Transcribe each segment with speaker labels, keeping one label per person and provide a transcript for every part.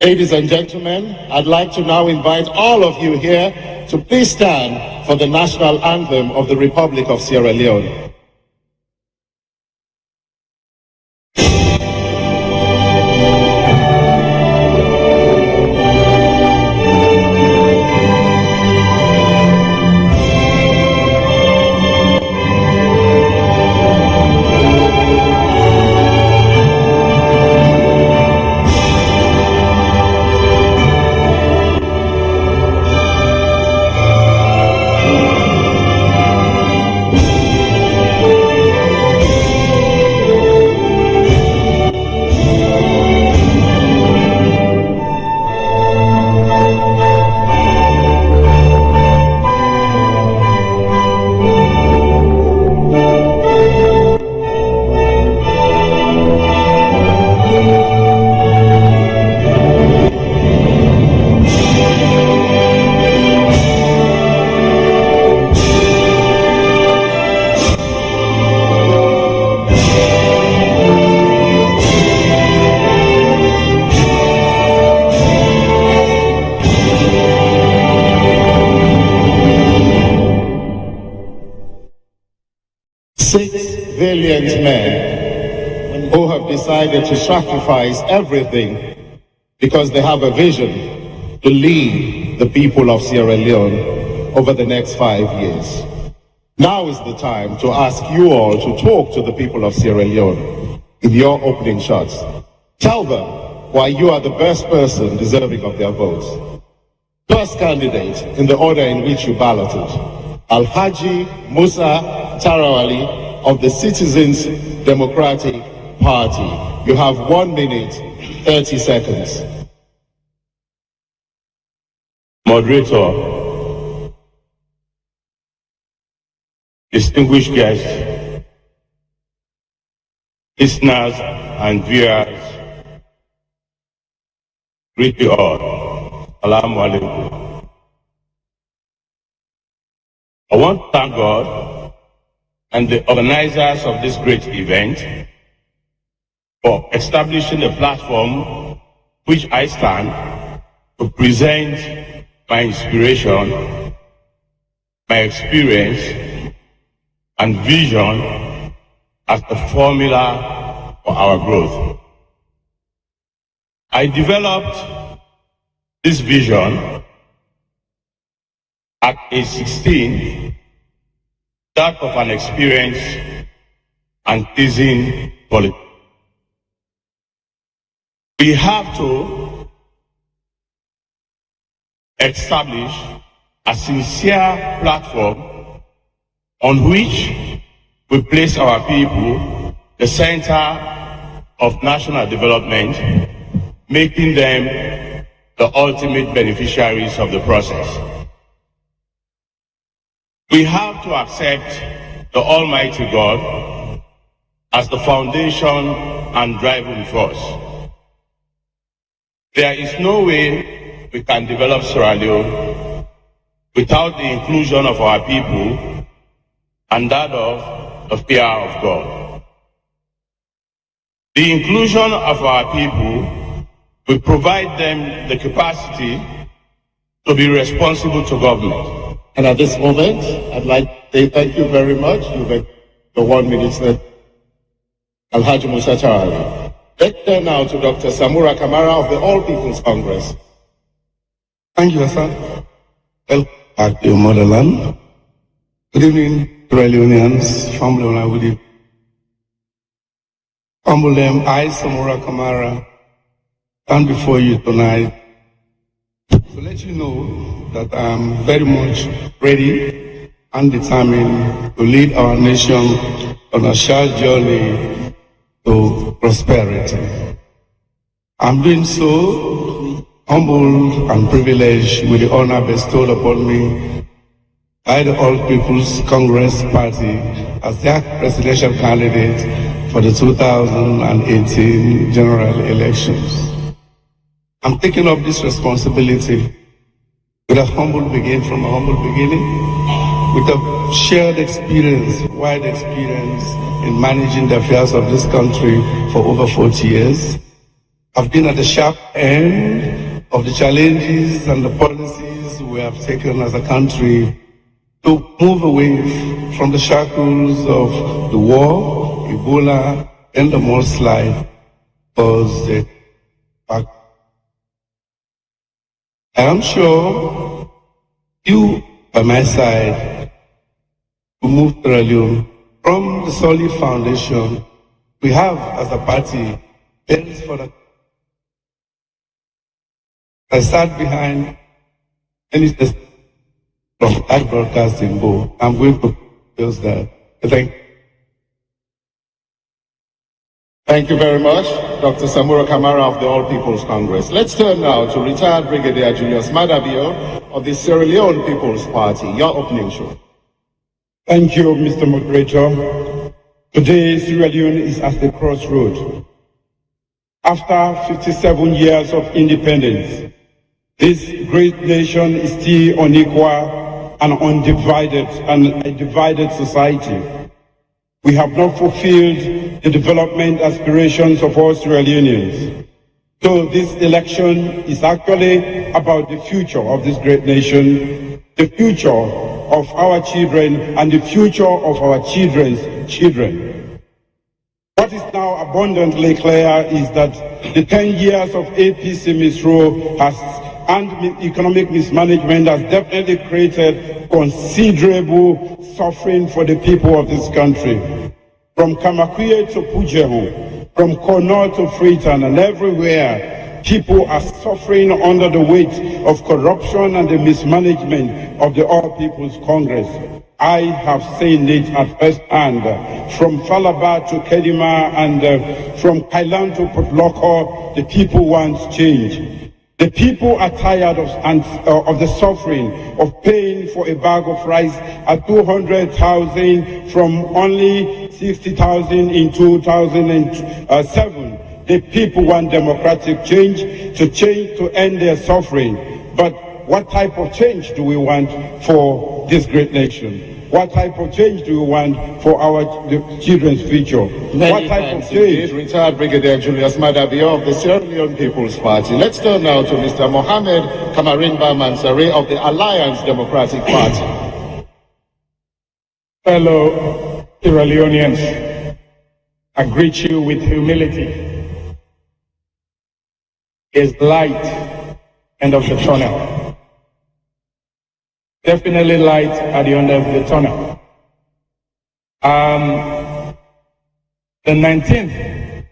Speaker 1: Ladies and gentlemen, I'd like to now invite all of you here to please stand for the national anthem of the Republic of Sierra Leone. Valiant men who have decided to sacrifice everything because they have a vision to lead the people of Sierra Leone over the next 5 years. Now is the time to ask you all to talk to the people of Sierra Leone in your opening shots. Tell them why you are the best person deserving of their votes. First candidate in the order in which you balloted, Alhaji Musa Tarawali of the Citizens Democratic Party. You have 1 minute, 30 seconds.
Speaker 2: Moderator, distinguished guests, listeners and viewers, greet you all. Assalamu alaikum. I want to thank God and the organizers of this great event for establishing a platform which I stand to present my inspiration, my experience, and vision as the formula for our growth. I developed this vision at age 16, that of an experienced and seasoned politician. We have to establish a sincere platform on which we place our people, the center of national development, making them the ultimate beneficiaries of the process. We have to accept the Almighty God as the foundation and driving force. There is no way we can develop Sierra Leone without the inclusion of our people and that of the fear of God. The inclusion of our people will provide them the capacity to be responsible to government.
Speaker 1: And at this moment, I'd like to say thank you very much. You've had the 1 minute left. Alhaji Musa Tarawali. Let's turn now to Dr. Samura Kamara of the All People's Congress.
Speaker 3: Thank you, sir. Welcome back to your motherland. Good evening, Sierra Leoneans, family, and good evening. Humble them, I, Samura Kamara, stand before you tonight to let you know that I'm very much ready and determined to lead our nation on a shared journey to prosperity. I'm doing so humbled and privileged with the honor bestowed upon me by the All People's Congress Party as their presidential candidate for the 2018 general elections. I'm taking up this responsibility with a humble beginning, from a humble beginning, with a shared experience, wide experience in managing the affairs of this country for over 40 years, I've been at the sharp end of the challenges and the policies we have taken as a country to move away from the shackles of the war, Ebola, and the mudslide caused it. I am sure you, by my side, to move Sierra Leone from the solid foundation we have as a party built for the. I sat behind any from that broadcasting board. I'm going to use that.
Speaker 1: Thank you very much, Dr. Samura Kamara of the All People's Congress. Let's turn now to retired Brigadier Julius Madabio of the Sierra Leone People's Party. Your opening show.
Speaker 4: Thank you, Mr. Moderator. Today, Sierra Leone is at the crossroad. After 57 years of independence, this great nation is still unequal and undivided, and a divided society. We have not fulfilled the development aspirations of all Sierra Leoneans. So this election is actually about the future of this great nation, the future of our children, and the future of our children's children. What is now abundantly clear is that the 10 years of APC misrule and economic mismanagement has definitely created considerable suffering for the people of this country. From Kamakwie to Pujehu, from Kono to Freetown, and everywhere, people are suffering under the weight of corruption and the mismanagement of the All People's Congress. I have seen it at first hand, from Falaba to Kedima and from Kailan to Potloko. The people want change. The people are tired of the suffering of paying for a bag of rice at 200,000 from only 60,000 in 2007. The people want democratic change to end their suffering. But what type of change do we want for this great nation? What type of change do we want for our children's future? What type of change?
Speaker 1: Retired Brigadier Julius Madabio of the Sierra Leone People's Party. Let's turn now to Mr. Mohamed Kamarimba Mansare of the Alliance Democratic Party.
Speaker 5: Fellow Sierra Leoneans, I greet you with humility. Is light end of the tunnel. Definitely light at the end of the tunnel. The 19th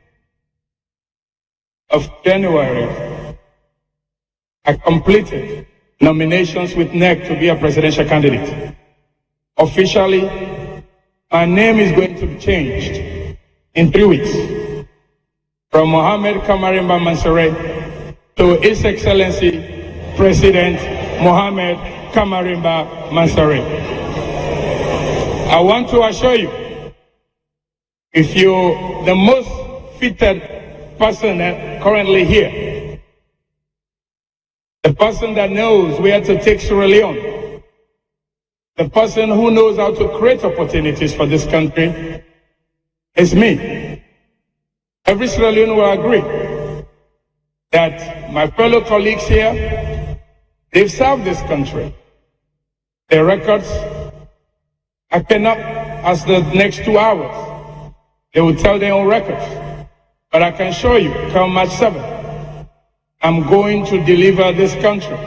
Speaker 5: of January, I completed nominations with NEC to be a presidential candidate. Officially, my name is going to be changed in 3 weeks from Mohamed Kamarimba Mansare to His Excellency President Mohamed Kamarimba Mansare. I want to assure you, if you're the most fitted person currently here, the person that knows where to take Sierra Leone, the person who knows how to create opportunities for this country, is me. Every Sierra Leone will agree that my fellow colleagues here, they've served this country. Their records, I cannot, as the next 2 hours, they will tell their own records. But I can show you, come March 7th, I'm going to deliver this country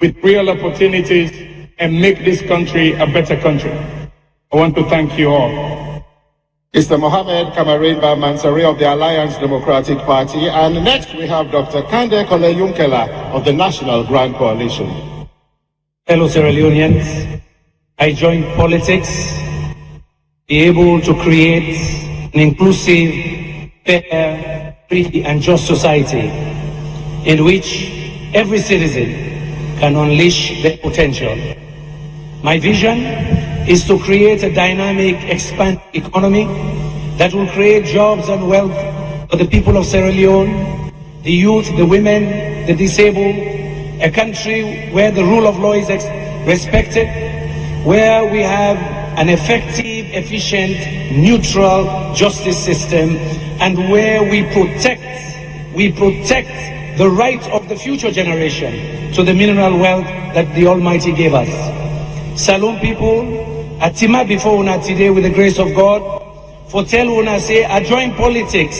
Speaker 5: with real opportunities and make this country a better country. I want to thank you all.
Speaker 1: Mr. Mohamed Kamarimba Mansare of the Alliance Democratic Party. And next we have Dr. Kande Kole Yunkela of the National Grand Coalition.
Speaker 6: Fellow Sierra Leoneans, I joined politics, be able to create an inclusive, fair, free and just society in which every citizen can unleash their potential. My vision is to create a dynamic, expanding economy that will create jobs and wealth for the people of Sierra Leone, the youth, the women, the disabled, a country where the rule of law is respected, where we have an effective, efficient, neutral justice system, and where we protect we protect the right of the future generation to the mineral wealth that the Almighty gave us. Salon people, atima before una today with the grace of God, for tell una say, I join politics,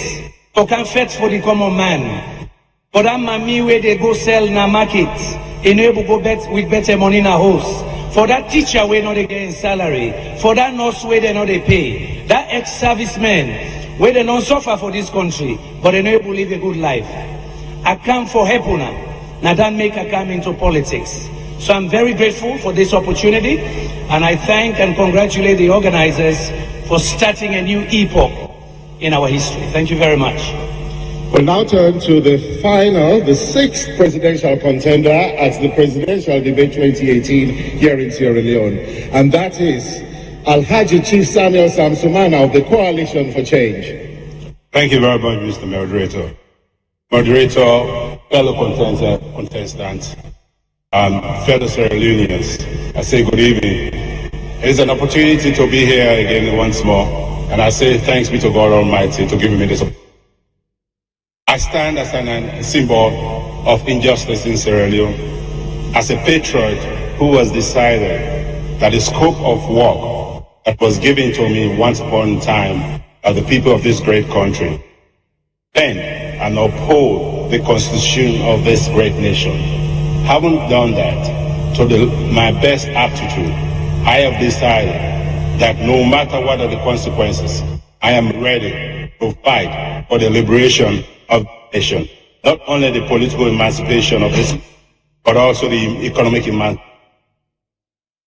Speaker 6: to can fetch for the common man. But I'm mami where they go sell na market, enable go bet with better money in a house. For that teacher where not they getting salary, for that nurse where they not they pay, that ex-serviceman where they don't suffer for this country, but they not able to live a good life. I come for help una, now that make I come into politics. So I'm very grateful for this opportunity, and I thank and congratulate the organizers for starting a new epoch in our history. Thank you very much.
Speaker 1: We'll now turn to the final, the sixth presidential contender at the Presidential Debate 2018 here in Sierra Leone. And that is Alhaji Chief Samuel Samsumana of the Coalition for Change.
Speaker 3: Thank you very much, Mr. Moderator. Moderator, fellow contestants, fellow Sierra Leoneans, I say good evening. It's an opportunity to be here again once more, and I say thanks be to God Almighty to giving me this opportunity. I stand as a symbol of injustice in Sierra Leone, as a patriot who has decided that the scope of work that was given to me once upon a time by the people of this great country, bend and uphold the constitution of this great nation. Haven't done that to my best aptitude. I have decided that no matter what are the consequences, I am ready to fight for the liberation of the nation. Not only the political emancipation of this, but also the economic emancipation.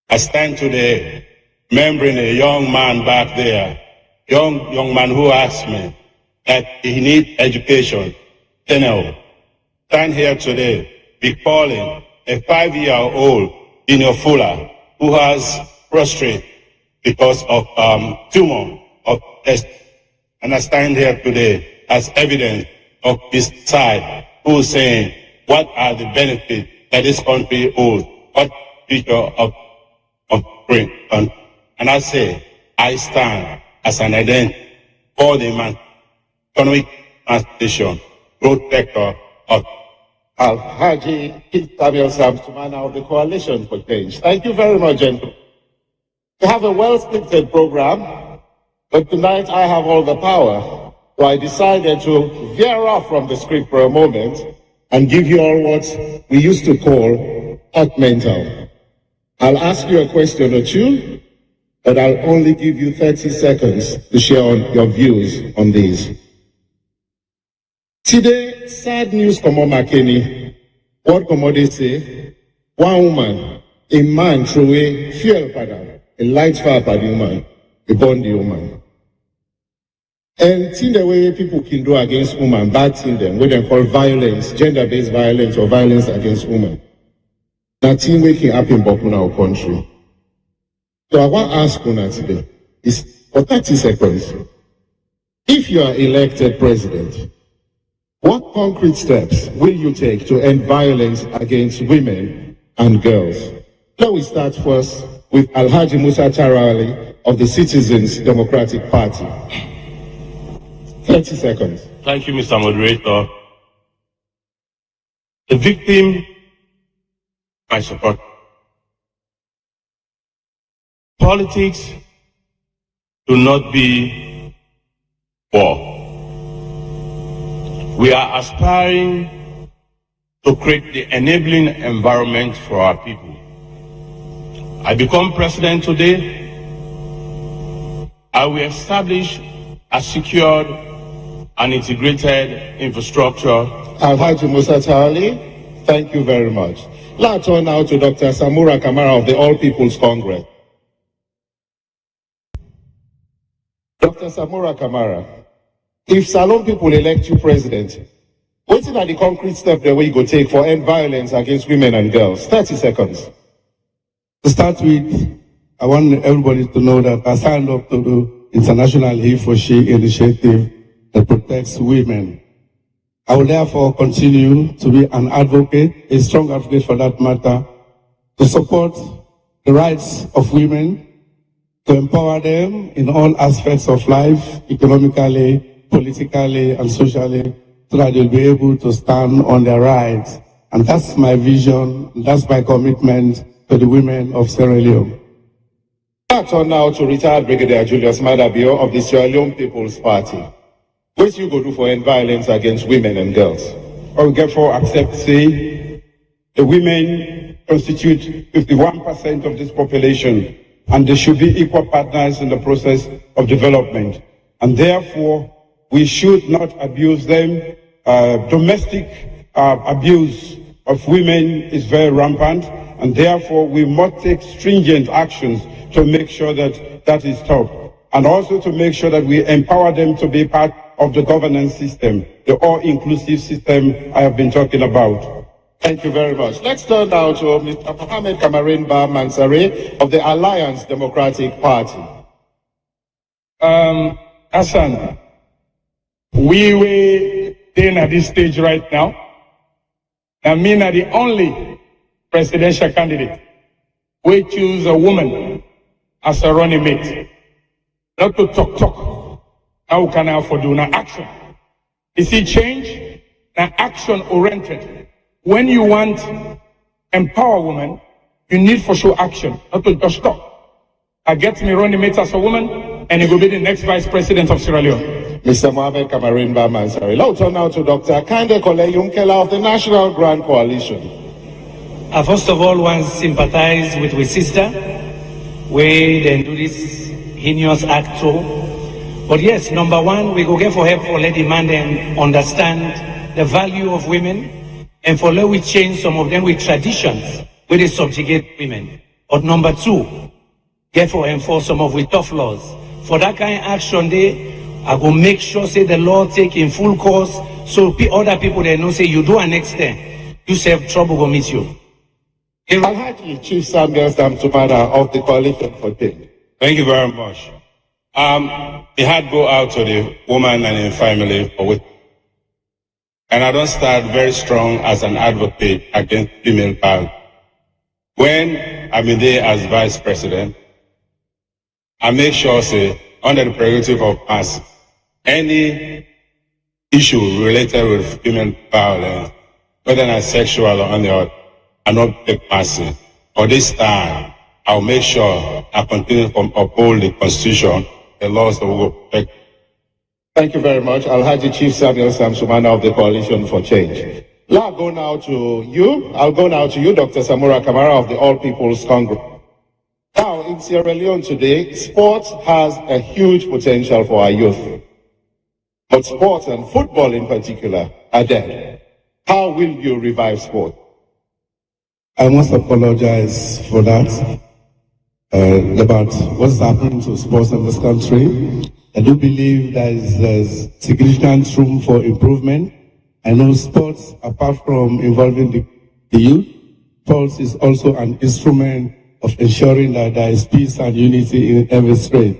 Speaker 3: I stand today remembering a young man back there, young man who asked me that he needs education. Stand here today recalling a 5-year-old Dino Fuller who has prostrate because of tumor of test. And I stand here today as evidence of his side, who is saying, what are the benefits that this country owes? What future of great country? And I say, I stand as an identity for the economic emancipation, protector of
Speaker 1: Alhaji Chief Samuel Samsumana of the Coalition for Change. Thank you very much, gentlemen. We have a well-scripted program, but tonight I have all the power. So I decided to veer off from the script for a moment and give you all what we used to call hot mental. I'll ask you a question or two, but I'll only give you 30 seconds to share your views on these. Today, sad news come on Makeni. What come they say? One woman, a man throw away fuel padam, a light fire for the woman, a bond the woman. And in the way people can do against women, bad thing them, what they call violence, gender-based violence or violence against women. Nothing waking up in our country. So I want to ask Una today, is for 30 seconds, if you are elected president, what concrete steps will you take to end violence against women and girls? Let me start first with Alhaji Musa Tarali of the Citizens Democratic Party. 30 seconds.
Speaker 2: Thank you, Mr. Moderator. The victim, I support. Politics do not be war. We are aspiring to create the enabling environment for our people. I become president today. I will establish a secured and integrated infrastructure.
Speaker 1: Alhaji Musa Tarali, thank you very much. Let's turn now to Dr. Samura Kamara of the All People's Congress. Dr. Samura Kamara, if Salon people elect you president, what are the concrete steps that we go take for end violence against women and girls? 30 seconds.
Speaker 3: To start with, I want everybody to know that I signed up to the International He for She initiative that protects women. I will therefore continue to be an advocate, a strong advocate for that matter, to support the rights of women, to empower them in all aspects of life, economically, politically, and socially, so that they'll be able to stand on their rights. And that's my vision, that's my commitment to the women of Sierra Leone.
Speaker 1: I turn now to retired Brigadier Julius Madabio of the Sierra Leone People's Party. What you go do for end violence against women and girls?
Speaker 4: I will therefore accept, say, the women constitute 51% of this population, and they should be equal partners in the process of development. And therefore, we should not abuse them. Domestic abuse of women is very rampant, and therefore we must take stringent actions to make sure that that is stopped, and also to make sure that we empower them to be part of the governance system, the all-inclusive system I have been talking about.
Speaker 1: Thank you very much. Let's turn now to Mr. Mohamed Kamarin Ba Mansari of the Alliance Democratic Party.
Speaker 5: Hassan, we were then at this stage right now. I mean, are the only presidential candidate we choose a woman as a running mate. Not to talk. How can I afford doing action? You see, change, now action oriented. When you want empower women, you need for sure action, not to just talk. I get me running mate as a woman, and he will be the next vice president of Sierra Leone.
Speaker 1: Mr. Mohamed Kamarin Ba Mansari. Let's turn now to Dr. Kande Kole Yunkela of the National Grand Coalition.
Speaker 6: I first of all want to sympathize with my sister, where they do this heinous act too. But yes, number one, we go get for help for lady man and understand the value of women, and for let we change some of them with traditions where they subjugate women. But number two, get for enforce some of with tough laws. For that kind of action there, I go make sure say the law take in full course, so other people they know say you do an extent, you save trouble go meet you.
Speaker 1: Alhaji Chief Samuel Samsumana of the Coalition for Change.
Speaker 2: Thank you very much. The heart go out to the woman and the family for it. And I don't start very strong as an advocate against female violence. When I'm in there as vice president, I make sure, say, under the prerogative of us, any issue related with female violence, whether it's sexual or any other, I not take passive. For this time, I'll make sure I continue to uphold the Constitution, the laws that will protect.
Speaker 1: Thank you very much. Alhaji Chief Samuel Samsumana of the Coalition for Change. I'll go now to you, Dr. Samura Kamara of the All People's Congress. Now, in Sierra Leone today, sports has a huge potential for our youth. But sports, and football in particular, are dead. How will you revive sport?
Speaker 3: I must apologize for that, about what's happening to sports in this country. I do believe there's significant room for improvement. I know sports, apart from involving the youth, sports is also an instrument of ensuring that there is peace and unity in every state.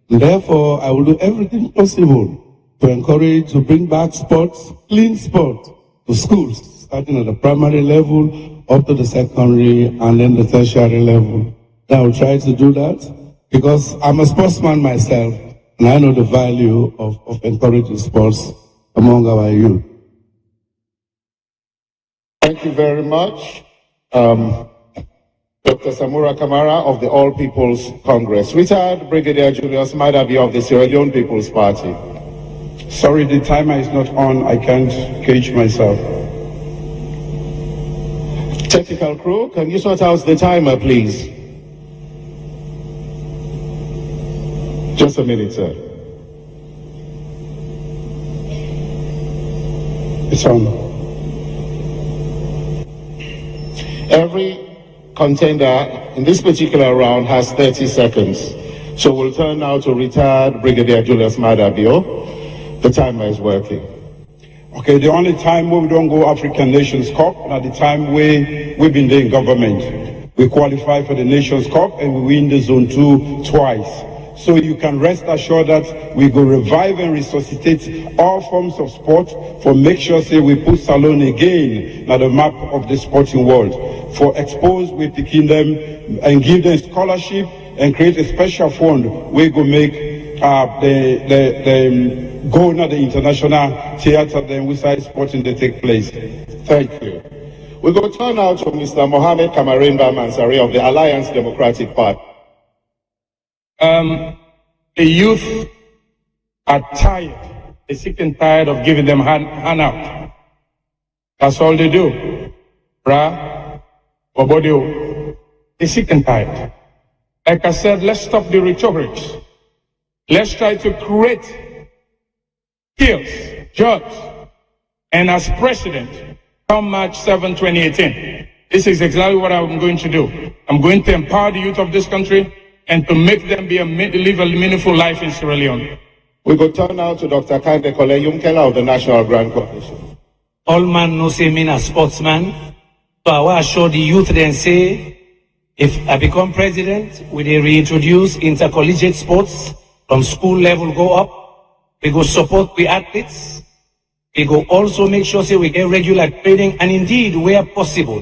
Speaker 3: Therefore, I will do everything possible to encourage, to bring back sports, clean sport, to schools, starting at the primary level, up to the secondary, and then the tertiary level. I will try to do that because I'm a sportsman myself, and I know the value of encouraging sports among our youth.
Speaker 1: Thank you very much. Dr. Samura Kamara of the All People's Congress. Retired Brigadier Julius Madabi of the Sierra Leone People's Party.
Speaker 4: Sorry, the timer is not on. I can't cage myself.
Speaker 1: Technical crew, can you sort out the timer, please? Just a minute, sir.
Speaker 4: It's on.
Speaker 1: Every contender in this particular round has 30 seconds. So we'll turn now to retired Brigadier Julius Madabio. The timer is working.
Speaker 4: Okay, the only time where we don't go African Nations Cup, at the time where we've been doing government. We qualify for the Nations Cup and we win the Zone 2 twice. So you can rest assured that we go revive and resuscitate all forms of sport for make sure say we put Salone again on the map of the sporting world. For expose with the kingdom and give them scholarship and create a special fund we go make going at the international theater, then we start sporting they take place.
Speaker 1: Thank you. We go turn now to Mr. Mohammed Kamarimba Mansari of the Alliance Democratic Party.
Speaker 5: The youth are tired. They're sick and tired of giving them handout. That's all they do. They're sick and tired. Like I said, let's stop the rhetoric. Let's try to create skills, jobs. And as president, come March 7, 2018, this is exactly what I'm going to do. I'm going to empower the youth of this country and to make them live a meaningful life in Sierra Leone.
Speaker 1: We go turn now to Dr. Kande Kole-Yumkela of the National Grand Coalition.
Speaker 6: All man knows me a sportsman. So I will assure the youth then say, if I become president, we will reintroduce intercollegiate sports from school level go up. We go support the athletes. We go also make sure say we get regular training and indeed where possible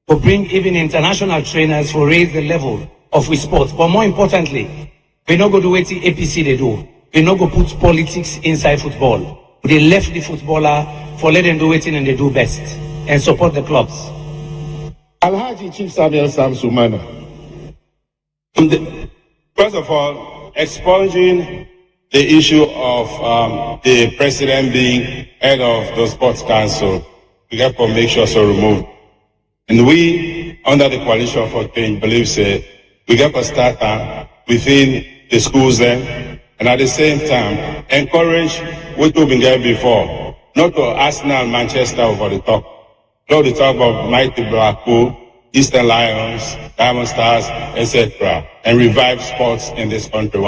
Speaker 6: to bring even international trainers to raise the level of we sport. But more importantly, we not go do what the APC they do. We not go put politics inside football. They left the footballer for let them do it and they do best and support the clubs.
Speaker 1: Alhaji Chief Samuel Samsumana.
Speaker 7: First of all, expunging the issue of the president being head of the sports council, we have to make sure so removed. And we, under the coalition for change, believe we have to start within the schools then, and at the same time, encourage what we've been there before, not to Arsenal, Manchester over the top. Not to talk about mighty Blackpool, Eastern Lions, Diamond Stars, etc., and revive sports in this country.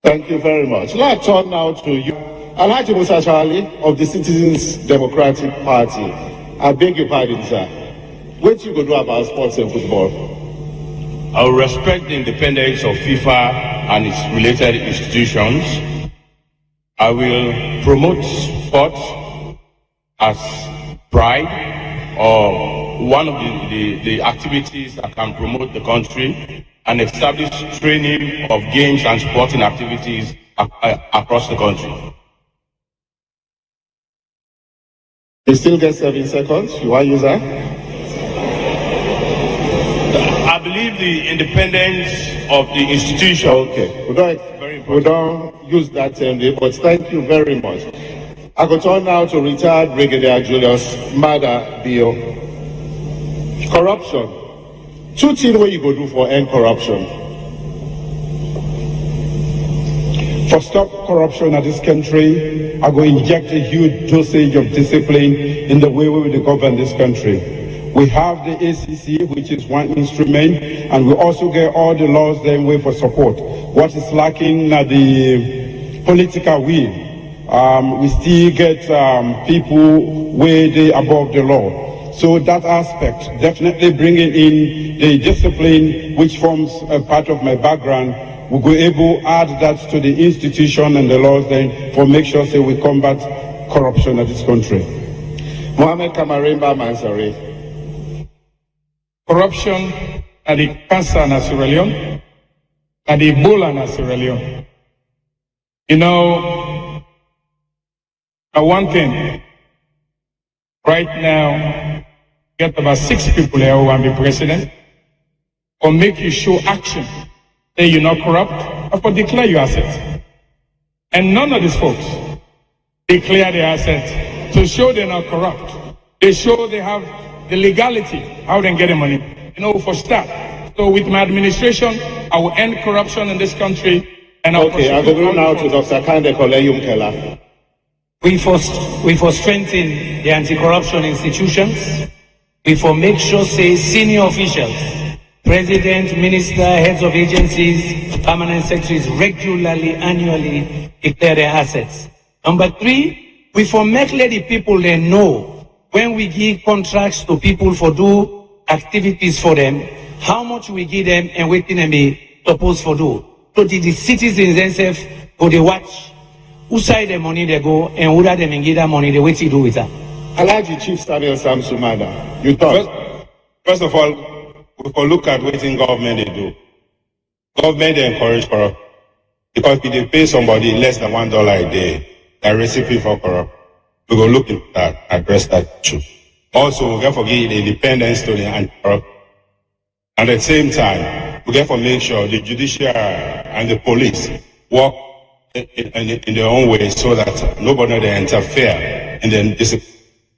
Speaker 1: Thank you very much. Let's turn now to you. Alhaji Musa Charlie of the Citizens Democratic Party. I beg your pardon, sir. What you go do about sports and football?
Speaker 2: I will respect the independence of FIFA and its related institutions. I will promote sports as pride or one of the activities that can promote the country and establish training of games and sporting activities across the country.
Speaker 1: You still get 7 seconds. You want to use that?
Speaker 2: I believe the independence of the institution.
Speaker 1: Okay. We don't use that term, but thank you very much. I go turn now to retired Brigadier Julius Mada Bio. Corruption. 2 things what you go do for end corruption.
Speaker 4: For stop corruption in this country, I go inject a huge dosage of discipline in the way we will govern this country. We have the ACC, which is one instrument, and we also get all the laws then way for support. What is lacking now the political will. We still get people way above the law. So that aspect, definitely bringing in the discipline, which forms a part of my background, we'll be able to add that to the institution and the laws then for make sure say we combat corruption in this country.
Speaker 1: Mohammed Kamarimba Mansari.
Speaker 5: Corruption and the cancer in Sierra Leone and the Ebola in Sierra Leone. You know, one thing, right now, get about 6 people here who want to be president, or make you show action, say you're not corrupt, or declare your assets. And none of these folks declare their assets to show they're not corrupt. They show they have the legality, how they get the money. You know, for start. So with my administration, I will end corruption in this country. And I'll
Speaker 1: okay, I'll go now to Dr. Kande Kole-Yumkela.
Speaker 6: We for strengthen the anti-corruption institutions. We for make sure say senior officials, president, minister, heads of agencies, permanent secretaries regularly, annually declare their assets. Number 3, we for make let the people they know when we give contracts to people for do activities for them, how much we give them and what can be supposed for do. So the citizens themselves go they watch who side the money they go and who that them and give that money they what to do with that.
Speaker 1: Alhaji Chief Samuel Samsumana, you thought?
Speaker 7: First of all, we can look at what in government they do. Government they encourage corruption. Because if they pay somebody less than $1 a day, a recipe for corruption. We will look into that, address that issue. Also, we have to give independence to the anti-corruption. At the same time, we have to make sure the judiciary and the police work in their own way so that nobody will interfere in the discipline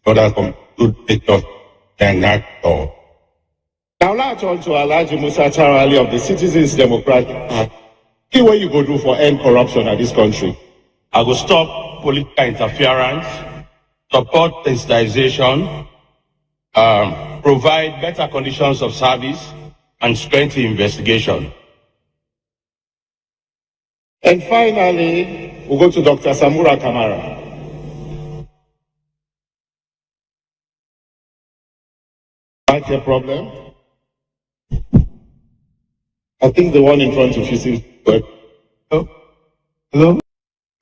Speaker 7: order to take off and not all.
Speaker 1: Now let's turn to Alhaji Musa Charali of the Citizens Democratic Party. See what you go do for end corruption in this country.
Speaker 2: I will stop political interference, support sensitization, provide better conditions of service, and strengthen investigation.
Speaker 1: And finally, we'll go to Dr. Samura Kamara. Mic a problem? I think the one in front of you seems to work. Oh. Hello?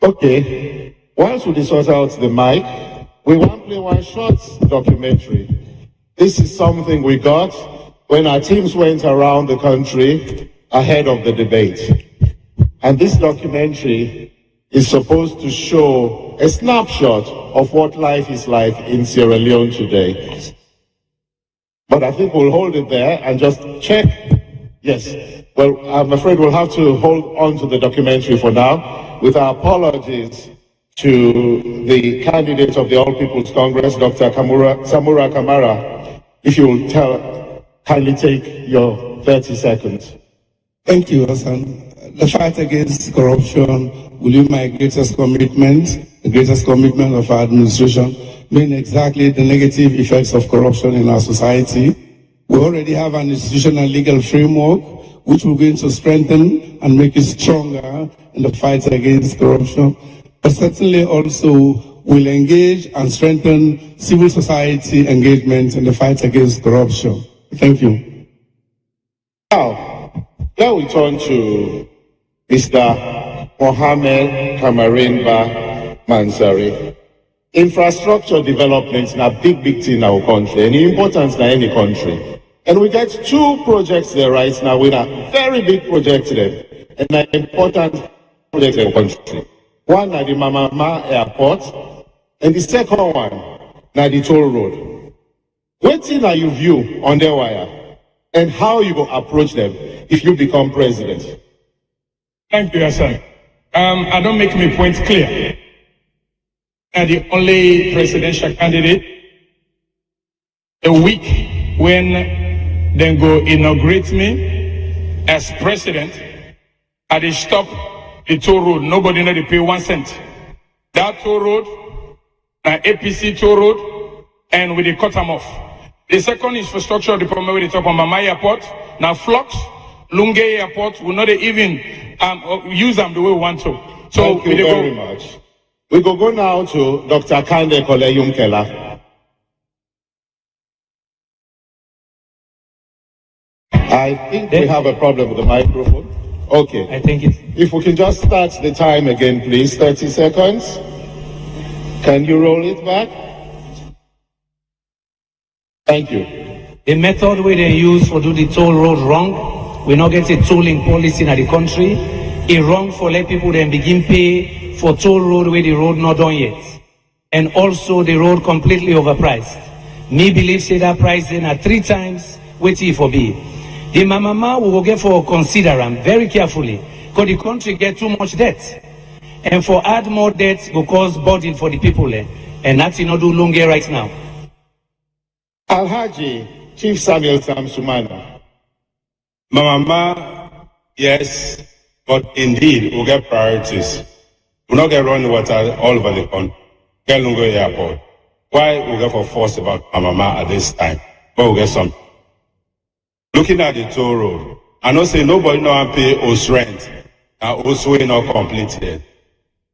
Speaker 1: Okay. Once we sort out the mic, we want to play one short documentary. This is something we got when our teams went around the country ahead of the debate. And this documentary is supposed to show a snapshot of what life is like in Sierra Leone today. But I think we'll hold it there and just check. Yes. Well, I'm afraid we'll have to hold on to the documentary for now, with our apologies to the candidate of the All People's Congress, Dr. Samura Kamara. If you'll kindly take your 30 seconds.
Speaker 3: Thank you, Hassan. The fight against corruption will be my greatest commitment, the greatest commitment of our administration, mean exactly the negative effects of corruption in our society. We already have an institutional legal framework which we're going to strengthen and make it stronger in the fight against corruption. But certainly also will engage and strengthen civil society engagement in the fight against corruption. Thank you.
Speaker 1: Now we turn to Mr. Mohammed Kamarimba Mansari. Infrastructure development is a big thing in our country, and important in any country. And we get two projects there right now, with a very big project there, and an important project in the country. One at the Mamama Airport, and the second one at the toll road. What thing are you view on the wire, and how you go approach them if you become president?
Speaker 5: Thank you, Hassan. I don't make my point clear. I'm the only presidential candidate a week when they go inaugurate me as president, and they stop the toll road. Nobody know they pay 1 cent. That toll road, APC toll road, and we cut them off. The second infrastructure department where they talk on Mama Airport, now Flux, Lunge Airport, will not even use them the way we want to. So
Speaker 1: thank you very much. We go now to Dr. Kande Kole-Yumkela. I think we have a problem with the microphone. Okay.
Speaker 6: I think it's...
Speaker 1: If we can just start the time again, please. 30 seconds. Can you roll it back? Thank you.
Speaker 6: The method where they use for do the toll road wrong. We not get a tolling policy in the country. It wrong for let people then begin pay for toll road where the road not done yet. And also the road completely overpriced. Me believe say that price then at 3 times what it for be. The Mamama will get for consider them very carefully, because the country get too much debt. And for add more debt will cause burden for the people there. And that's not do longer right now.
Speaker 1: Alhaji Chief Samuel Samsumana.
Speaker 7: Mamama, yes, but indeed we'll get priorities. We'll not get running water all over the country. Get Lungo Airport. Why we'll get for force about Mamama at this time? But we'll get some. Looking at the toll road, I know say nobody know pay us rent, and also not completed.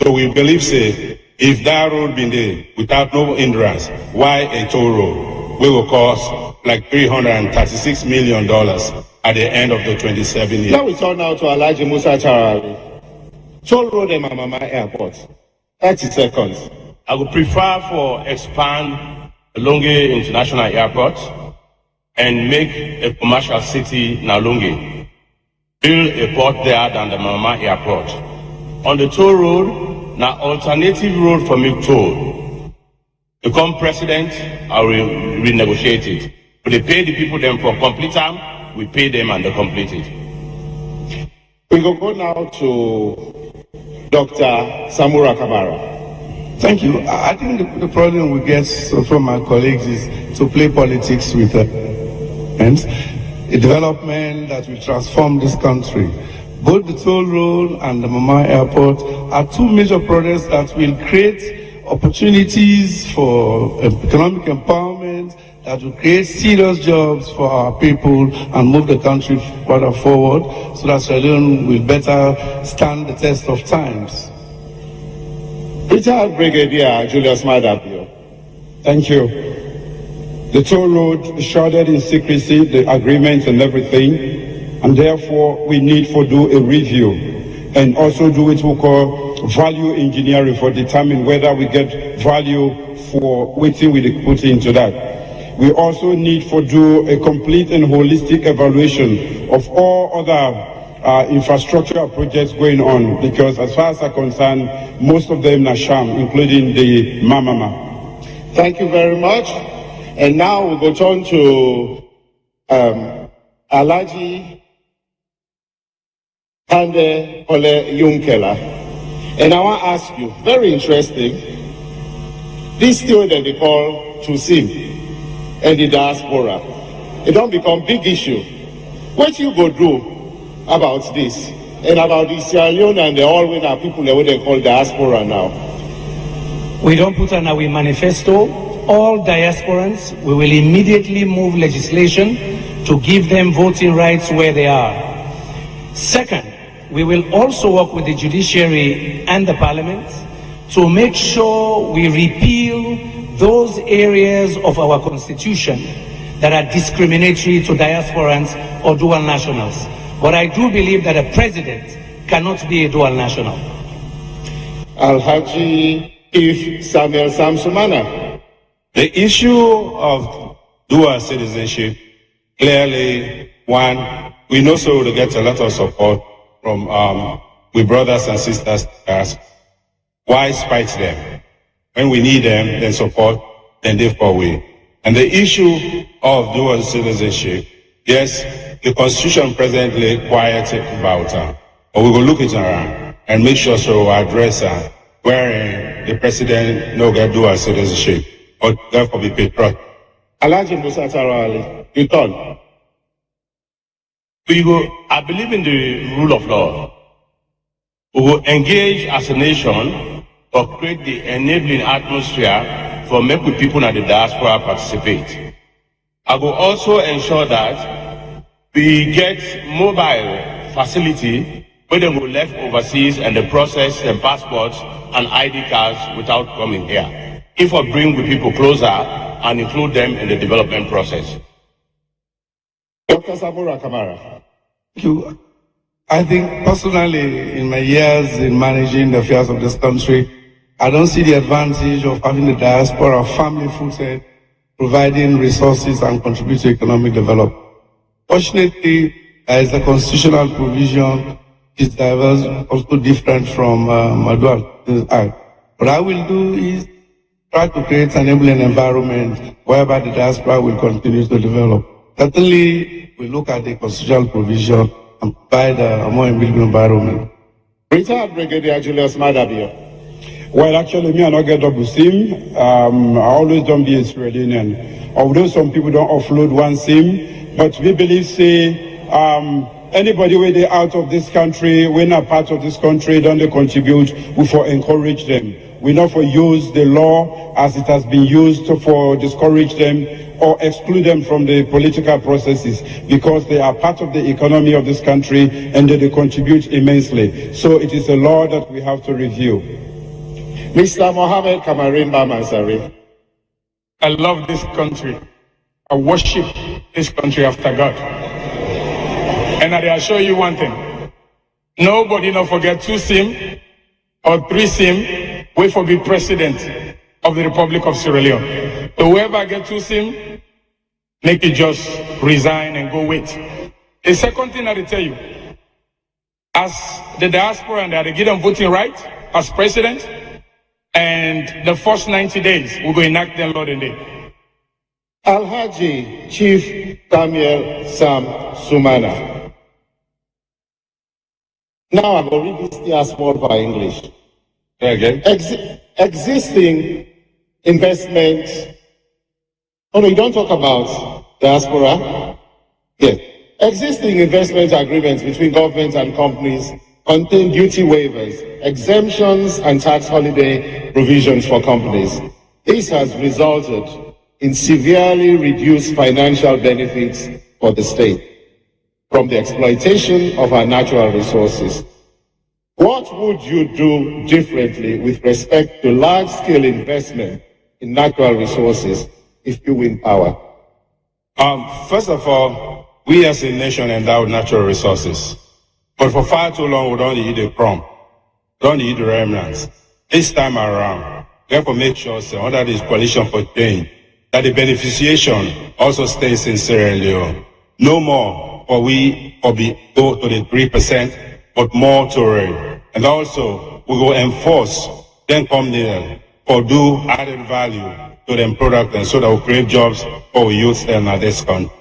Speaker 7: So we believe say if that road been there without no hindrance, why a toll road will cost like $336 million at the end of the 27 years.
Speaker 1: Now we turn now to Alhaji Musa Charali. Toll road and Mamama Airport. 30 seconds.
Speaker 2: I would prefer for expand Lunge International Airport and make a commercial city in Lunge. Build a port there than the Mamama Airport. on the toll road, na alternative road for me toll. Become president, I will renegotiate it. But they pay the people them for complete time, we pay them and they complete it.
Speaker 1: We will go now to Dr. Samura Kamara.
Speaker 3: Thank you. I think the problem we get from my colleagues is to play politics with a development that will transform this country. Both the toll road and the Mama Airport are two major projects that will create opportunities for economic empowerment, that will create serious jobs for our people and move the country further forward so that Sierra Leone will better stand the test of times.
Speaker 1: Retired Brigadier Julius Madabio.
Speaker 4: Thank you. The toll road is shrouded in secrecy, the agreements and everything, and therefore we need to do a review and also do what we call value engineering for determine whether we get value for waiting we put into that. We also need to do a complete and holistic evaluation of all other infrastructure projects going on, because as far as I'm concerned, most of them are sham, including the Mamama.
Speaker 1: Thank you very much. And now we go turn to Alaji Hande Ole Yunkela. And I want to ask you, very interesting, this thing that they call Tusim and the diaspora, it don't become big issue. What you go do about this and about the Sierra Leone and the all winner people that what they call diaspora now?
Speaker 6: We don't put on our manifesto. All diasporans, we will immediately move legislation to give them voting rights where they are. Second, we will also work with the judiciary and the parliament to make sure we repeal those areas of our constitution that are discriminatory to diasporans or dual nationals. But I do believe that a president cannot be a dual national.
Speaker 1: Alhaji If Samuel Samsumana.
Speaker 7: The issue of dual citizenship, clearly, one, we know so to get a lot of support from we brothers and sisters. Why spite them? When we need them, then support, then they fall away. And the issue of dual citizenship, yes, the Constitution presently quiets about her, but we will look it around and make sure so we address her, wherein the president no get dual citizenship, but therefore be patriotic.
Speaker 1: Alhaji Musa Tarawale, you turn.
Speaker 2: I believe in the rule of law. We will engage as a nation to create the enabling atmosphere for make people in the diaspora participate. I will also ensure that we get mobile facility where they will left overseas and they process their passports and ID cards without coming here. If we bring the people closer and include them in the development process.
Speaker 1: Dr. Samura Kamara.
Speaker 3: Thank you. I think personally, in my years in managing the affairs of this country, I don't see the advantage of having the diaspora family-footed, providing resources and contribute to economic development. Fortunately, there is a constitutional provision is diverse, also different from Madual Act. What I will do is try to create an enabling environment whereby the diaspora will continue to develop. Certainly, we look at the constitutional provision and provide a more enabling environment.
Speaker 1: Retired Brigadier Julius Madabio.
Speaker 4: Well, actually, me, I not get double SIM. I always don't be a Sierra Leonean. Although some people don't offload one SIM, but we believe, anybody where they out of this country, we're not part of this country, don't they contribute, we for encourage them. We not for use the law as it has been used for discourage them or exclude them from the political processes, because they are part of the economy of this country and they contribute immensely. So it is a law that we have to review.
Speaker 1: Mr. Mohammed Kamarin Bamansari.
Speaker 5: I love this country. I worship this country after God. And I assure you one thing. Nobody not forget 2 SIM or 3 SIM, wait for be president of the Republic of Sierra Leone. So whoever get 2 SIM, make it just resign and go wait. The second thing I tell you, as the diaspora, and they give them voting right as president, and the first 90 days, we're going to enact them, Lord, and day.
Speaker 1: Alhaji Chief Samuel Sam Sumana. Now I'm going to read this here small by English.
Speaker 7: Again?
Speaker 1: Existing investment. Oh no, you don't talk about diaspora. Yes. Existing investment agreements between governments and companies contain duty waivers, exemptions, and tax holiday provisions for companies. This has resulted in severely reduced financial benefits for the state from the exploitation of our natural resources. What would you do differently with respect to large-scale investment in natural resources if you win power?
Speaker 7: First of all, we as a nation endow natural resources. But for far too long, we don't eat the crumb. We don't eat the remnants. This time around, we have to make sure, under this coalition for change, that the beneficiation also stays in Sierra Leone. No more for we go to the 3%, but more to it. And also, we will enforce, then come there, for do added value to them product, and so that we create jobs for youth and this country.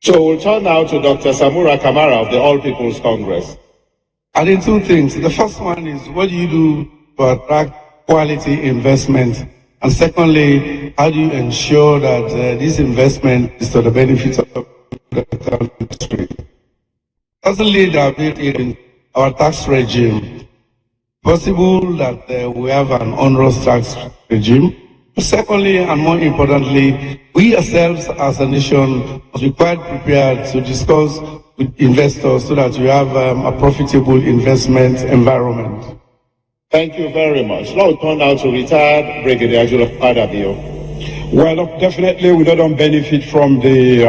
Speaker 1: So we'll turn now to Dr. Samura Kamara of the All People's Congress.
Speaker 3: I think two things. The first one is, what do you do to attract quality investment? And secondly, how do you ensure that this investment is to the benefit of the country? Certainly, there are built in our tax regime. Possible that we have an onerous tax regime. Secondly, and more importantly, we ourselves as a nation must be quite prepared to discuss with investors so that we have a profitable investment environment.
Speaker 1: Thank you very much. Now we turn now to retired Brigadier General Padabio.
Speaker 4: Well, definitely we don't benefit from the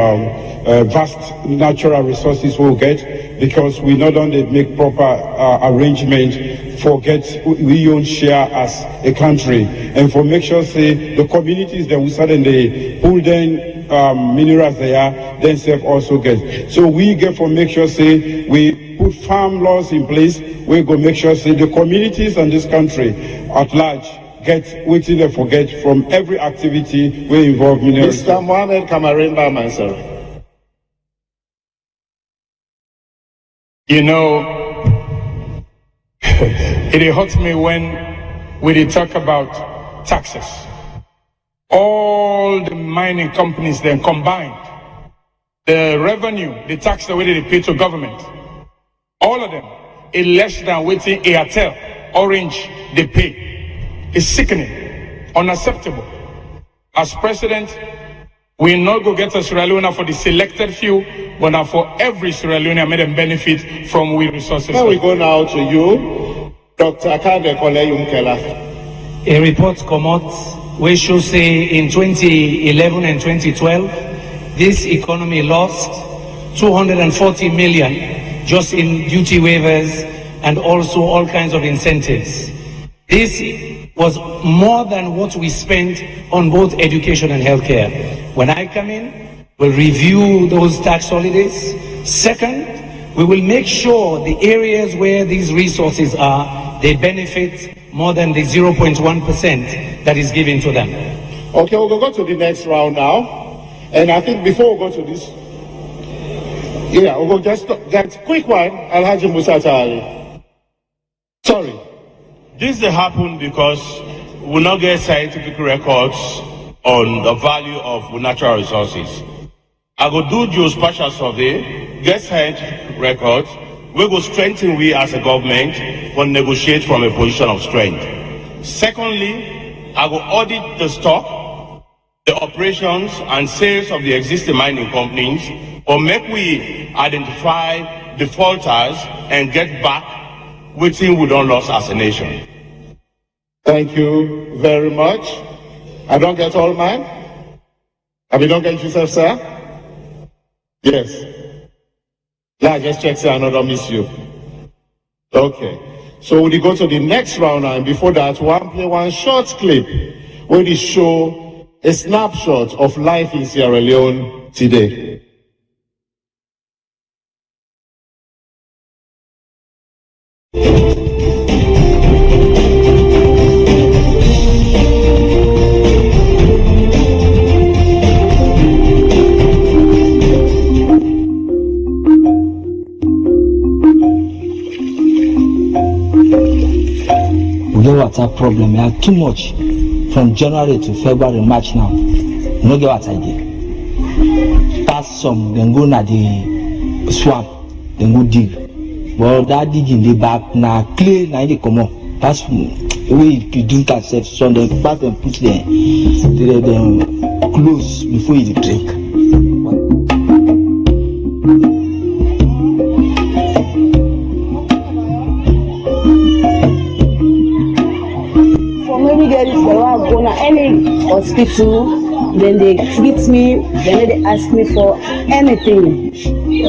Speaker 4: vast natural resources we'll get, because we not only make proper arrangement for we own share as a country, and for make sure say the communities that we suddenly pull then minerals they are, then self also get. So we get for make sure say we put farm laws in place. We go make sure say the communities in this country at large get waiting they forget from every activity we involve minerals.
Speaker 1: Mr. Mohamed Kamarimba Mansur.
Speaker 5: You know, it hurts me when we talk about taxes. All the mining companies then combined, the revenue, the tax that they pay to government, all of them is less than waiting Airtel, Orange, they pay. It's sickening, unacceptable. As president, we not go get a Sierra Leone for the selected few, but now for every Sierra Leone made them benefit from we resources.
Speaker 1: Now we go now to you, Dr. Akande Kole-Yunkela.
Speaker 6: A report come out which should say in 2011 and 2012, this economy lost 240 million just in duty waivers and also all kinds of incentives. This was more than what we spent on both education and healthcare. When I come in, we'll review those tax holidays. Second, we will make sure the areas where these resources are, they benefit more than the 0.1% that is given to them.
Speaker 1: Okay, we'll go to the next round now. And I think before we go to this, we'll go just that quick one, Alhaji Musa Tari. Sorry.
Speaker 2: This happened because we not get scientific records on the value of natural resources. I go do geospatial survey, get scientific records, we go strengthen we as a government for negotiate from a position of strength. Secondly, I go audit the stock, the operations and sales of the existing mining companies, or make we identify defaulters and get back waiting we don't lose as a nation.
Speaker 1: Thank you very much. I don't get all mine. Have you don't get yourself, sir? Yes. Yeah, just check say another miss you. Okay. So we go to the next round now, and before that, one play one short clip where they show a snapshot of life in Sierra Leone today.
Speaker 8: water problem. We have too much from January to February, March now. No get water again. Pass some, then go na the swamp, then go dig. Well, that digging the back now clear, now they come up. Pass we drink ourselves, so then pass and put them close before you drink.
Speaker 9: For maybe there is go to any hospital, then they treat me, then they ask me for anything.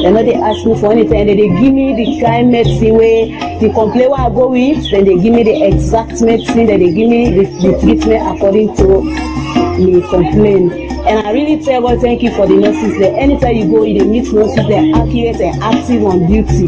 Speaker 9: Then they ask me for anything, and then they give me the kind medicine where the complaint where I go with, then they give me the exact medicine, then they give me the treatment according to the complaint. And I really tell God thank you for the nurses there. Anytime you go, you meet nurses, they're accurate and active on duty.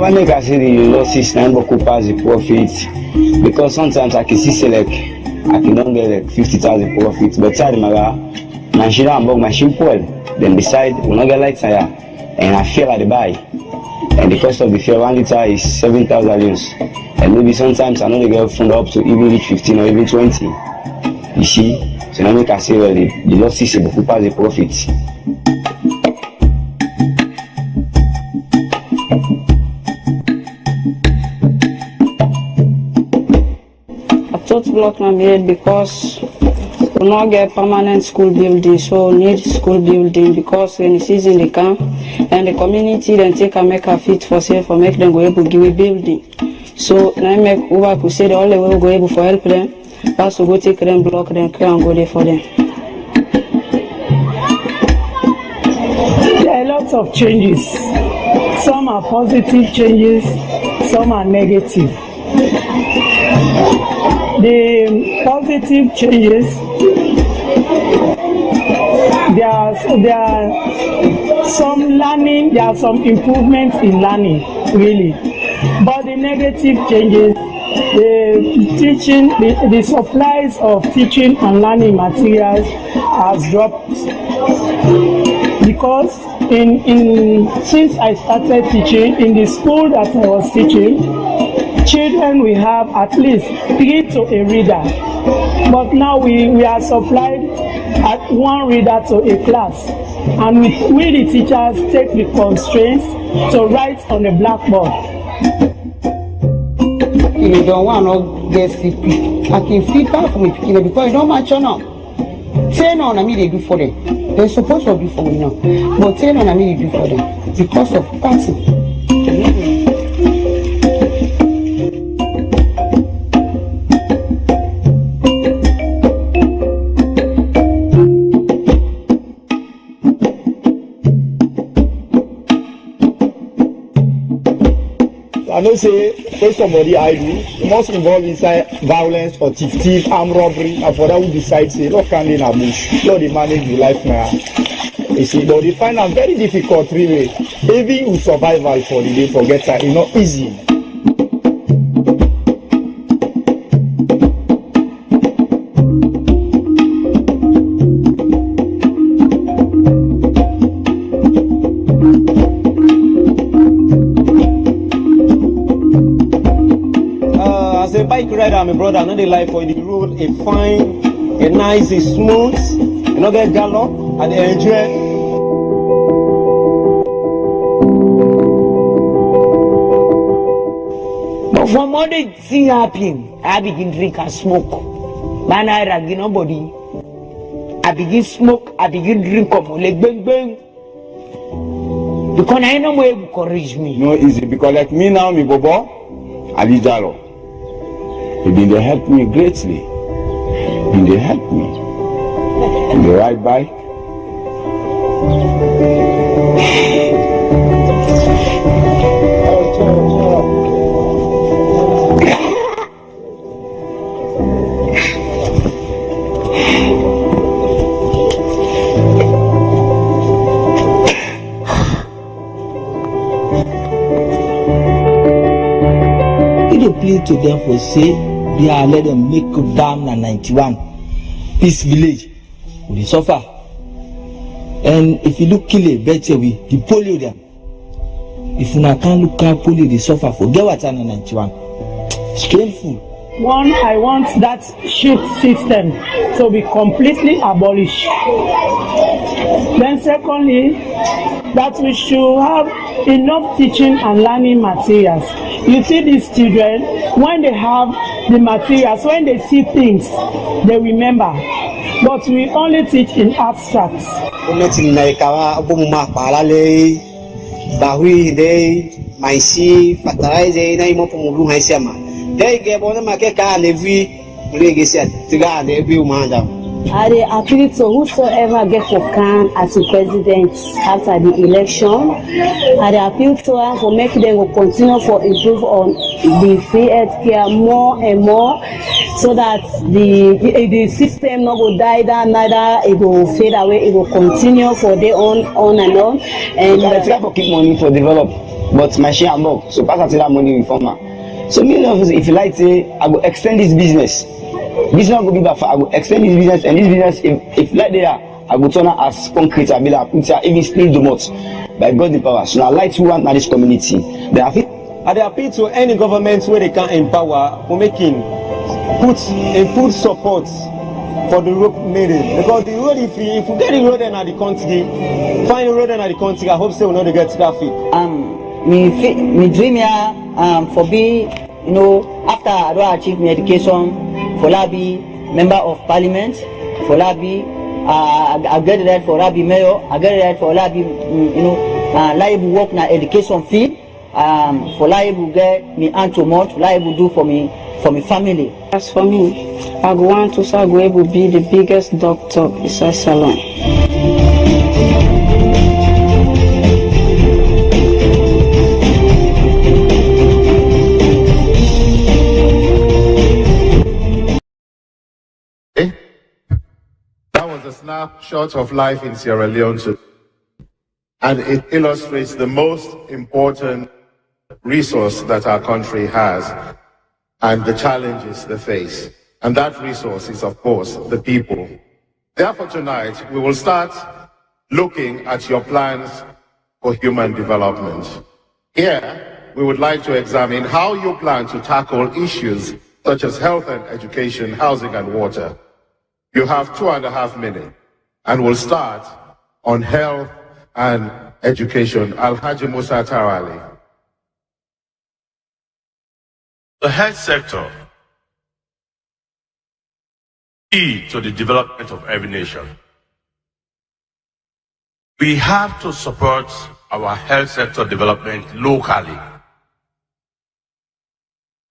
Speaker 10: I make I see the losses and pass the profit, because sometimes I can see select I can don't get like 50,000 profit, but side my machine and bug machine pull, then beside we not get light tire and I feel like the buy, and the cost of the fuel 1 liter is 7,000 euros, and maybe sometimes I know they get fund up to even reach 15 or even 20. You see, so now make I say well the losses pass the profit.
Speaker 11: Block na made because we not get permanent school building, so we need school building because when the season they come and the community then take and make a fit for sale for make them go able to give a building. So now make over could say the only way we go able for help them, pass to go take them block them clear and go there for them.
Speaker 9: There are lots of changes. Some are positive changes, some are negative. The positive changes, there are some learning, there are some improvements in learning, really. But the negative changes, the teaching, the supplies of teaching and learning materials has dropped. Because since I started teaching, in the school that I was teaching, children will have at least 3 to a reader, but now we are supplied at 1 reader to a class, and we the teachers take the constraints to write on the blackboard.
Speaker 12: You don't want to get sleepy. I can feedback from it because you don't match on now. 10 on me they do for them. They're supposed to do for me now, but 10 on me they do for them because of passing.
Speaker 13: I know say when somebody idle, must involve inside violence or thief, armed robbery, and for that we decide say, look, can in a bush, Lord, they manage the life now. You see, but they find them very difficult, really. Even with survival for the day, forget that it's not easy.
Speaker 10: Bike rider, my brother, not the life for the road, a fine, a nice, a smooth, you know, get gallop, and they enjoy.
Speaker 12: But from all the thing happening, I begin drink and smoke. Man, I rag nobody. I begin smoke, I begin drink, like bang bang. Because I know where you encourage me.
Speaker 10: No easy, because like me now, me bobo, I did jalo. They help me greatly. They help me. And they ride bike.
Speaker 8: plead to them for say they are let them make up dam na 91 peace village. They suffer. And if you look Kile, better we the polio them. If you can't look at polio, they suffer. Forget what's on 91. It's painful.
Speaker 14: One, I want that shift system to be completely abolished. Then secondly, that we should have enough teaching and learning materials. You see these children, when they have the materials, when they see things, they remember. But we only teach in abstracts.
Speaker 9: I appeal to whosoever get for can as a president after the election. I appeal to them for making them continue for improve on the free health care more and more, so that the system not go die down, neither it will fade away. It will continue for their on and on. And
Speaker 10: I try for keep money for develop, but my share amount. So pass that money in farmer. So me, if you like, say I will extend this business. This not go be bad. I will extend this business, and this business, if like they are, I will turn out as concrete. I will put even still do much by God the power. So I like to want this community. They
Speaker 15: appeal to any government where they can empower for making food support for the road needed. Because the road, if you get the road in the country, find a road in the country, I hope so we not get traffic.
Speaker 16: Me dream here for be, after I do achieve my education, for be member of parliament, for be I get that for be mayor, I get that for be liable work na education field, for liable get me anto month, liable do for me family.
Speaker 11: As for me, I want to go able to be the biggest doctor inside salon.
Speaker 1: That was a snapshot of life in Sierra Leone today, and it illustrates the most important resource that our country has and the challenges they face. And that resource is, of course, the people. Therefore, tonight, we will start looking at your plans for human development. Here, we would like to examine how you plan to tackle issues such as health and education, housing and water. You have 2.5 minutes, and we'll start on health and education. Alhaji Musa Tawali.
Speaker 2: The health sector key to the development of every nation. We have to support our health sector development locally.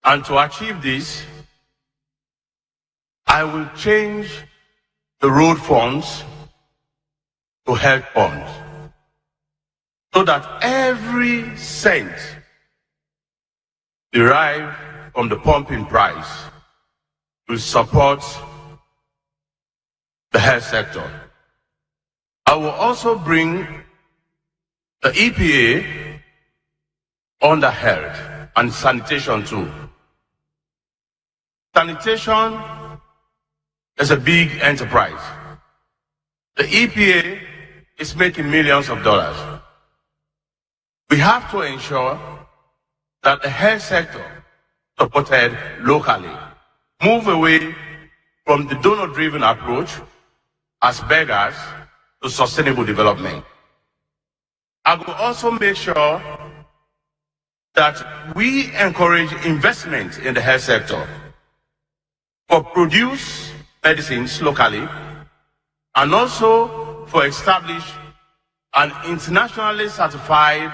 Speaker 2: And to achieve this, I will change the road funds to health funds, so that every cent derived from the pumping price will support the health sector. I will also bring the EPA under health and sanitation too. Sanitation is a big enterprise. The EPA is making millions of dollars. We have to ensure that the health sector supported locally, move away from the donor-driven approach as beggars to sustainable development. I will also make sure that we encourage investment in the health sector for produce medicines locally, and also for establish an internationally certified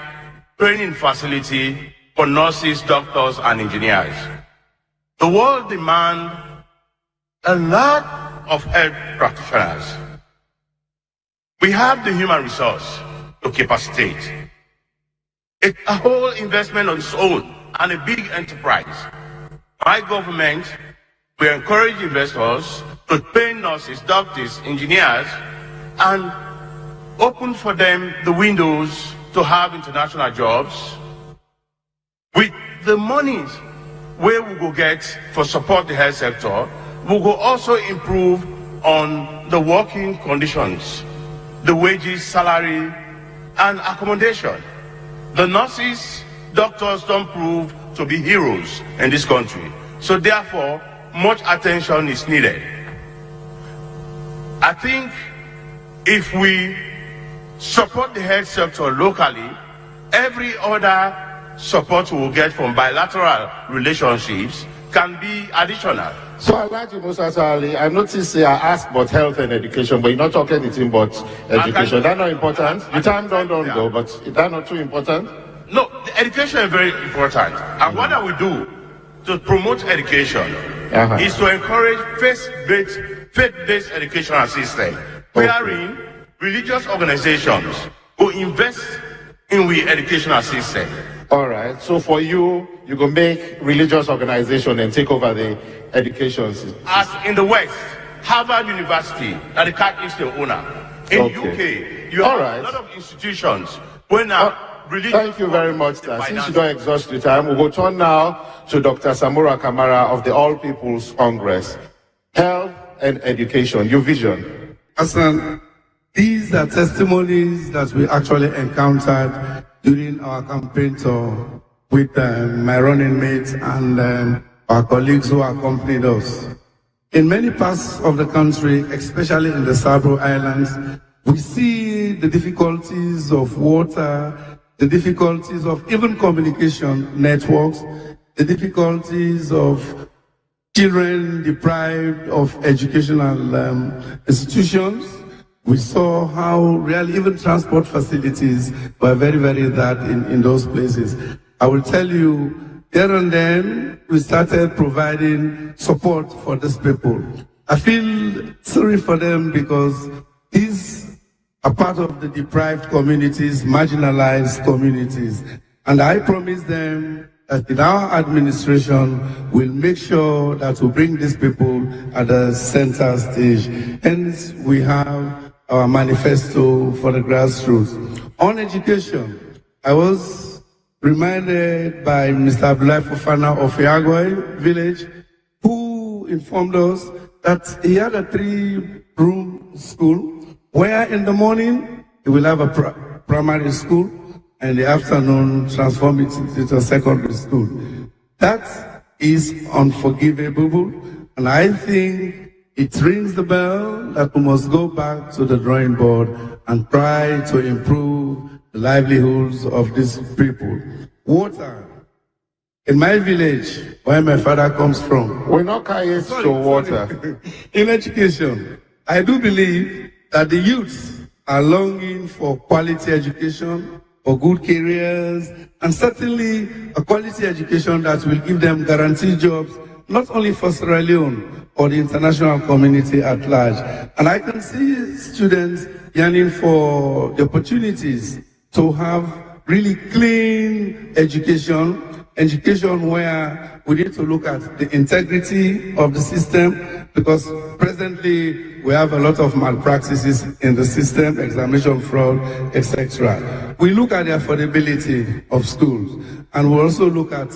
Speaker 2: training facility for nurses, doctors, and engineers. The world demands a lot of health practitioners. We have the human resource to capacitate. It's a whole investment on its own and a big enterprise. My government will encourage investors to train nurses, doctors, engineers, and open for them the windows to have international jobs with the monies where we go get for support the health sector, we go also improve on the working conditions, the wages, salary, and accommodation. The nurses, doctors don't prove to be heroes in this country. So therefore, much attention is needed. I think if we support the health sector locally, every other support we will get from bilateral relationships can be additional.
Speaker 1: So Alhaji Musa Sali, I noticed I asked about health and education, but you're not talking anything about education. That's not important. The time don't go, but is that not too important?
Speaker 2: No, the education is very important. And what I will do to promote education is to encourage faith-based educational system, wherein religious organizations will invest in the educational system.
Speaker 1: All right. So for you, you go make religious organization and take over the education system.
Speaker 2: As in the West, Harvard University, that the Catholic still owner. In UK, you have a lot of institutions where now
Speaker 1: thank you very much, sir. Since you don't exhaust the time, we'll go turn now to Dr. Samura Kamara of the All People's Congress. Health and education, your vision.
Speaker 3: Hassan, these are testimonies that we actually encountered during our campaign tour with my running mates and our colleagues who accompanied us. In many parts of the country, especially in the Sabo Islands, we see the difficulties of water, the difficulties of even communication networks, the difficulties of children deprived of educational institutions. We saw how really even transport facilities were very, very bad in those places. I will tell you, there and then, we started providing support for these people. I feel sorry for them because these are part of the deprived communities, marginalized communities. And I promise them that in our administration, we'll make sure that we bring these people at the center stage. Hence, we have our manifesto for the grassroots. On education, I was reminded by Mr. Abdullahi Fofana of Yagoi village, who informed us that he had a 3-room school where in the morning he will have a primary school and in the afternoon transform it into a secondary school. That is unforgivable, and I think it rings the bell that we must go back to the drawing board and try to improve the livelihoods of these people. Water. In my village, where my father comes from,
Speaker 1: we're not carrying to water.
Speaker 3: In education, I do believe that the youths are longing for quality education, for good careers, and certainly a quality education that will give them guaranteed jobs, not only for Sierra Leone, or the international community at large. And I can see students yearning for the opportunities to have really clean education where we need to look at the integrity of the system, because presently we have a lot of malpractices in the system, examination fraud, etc. We look at the affordability of schools, and we also look at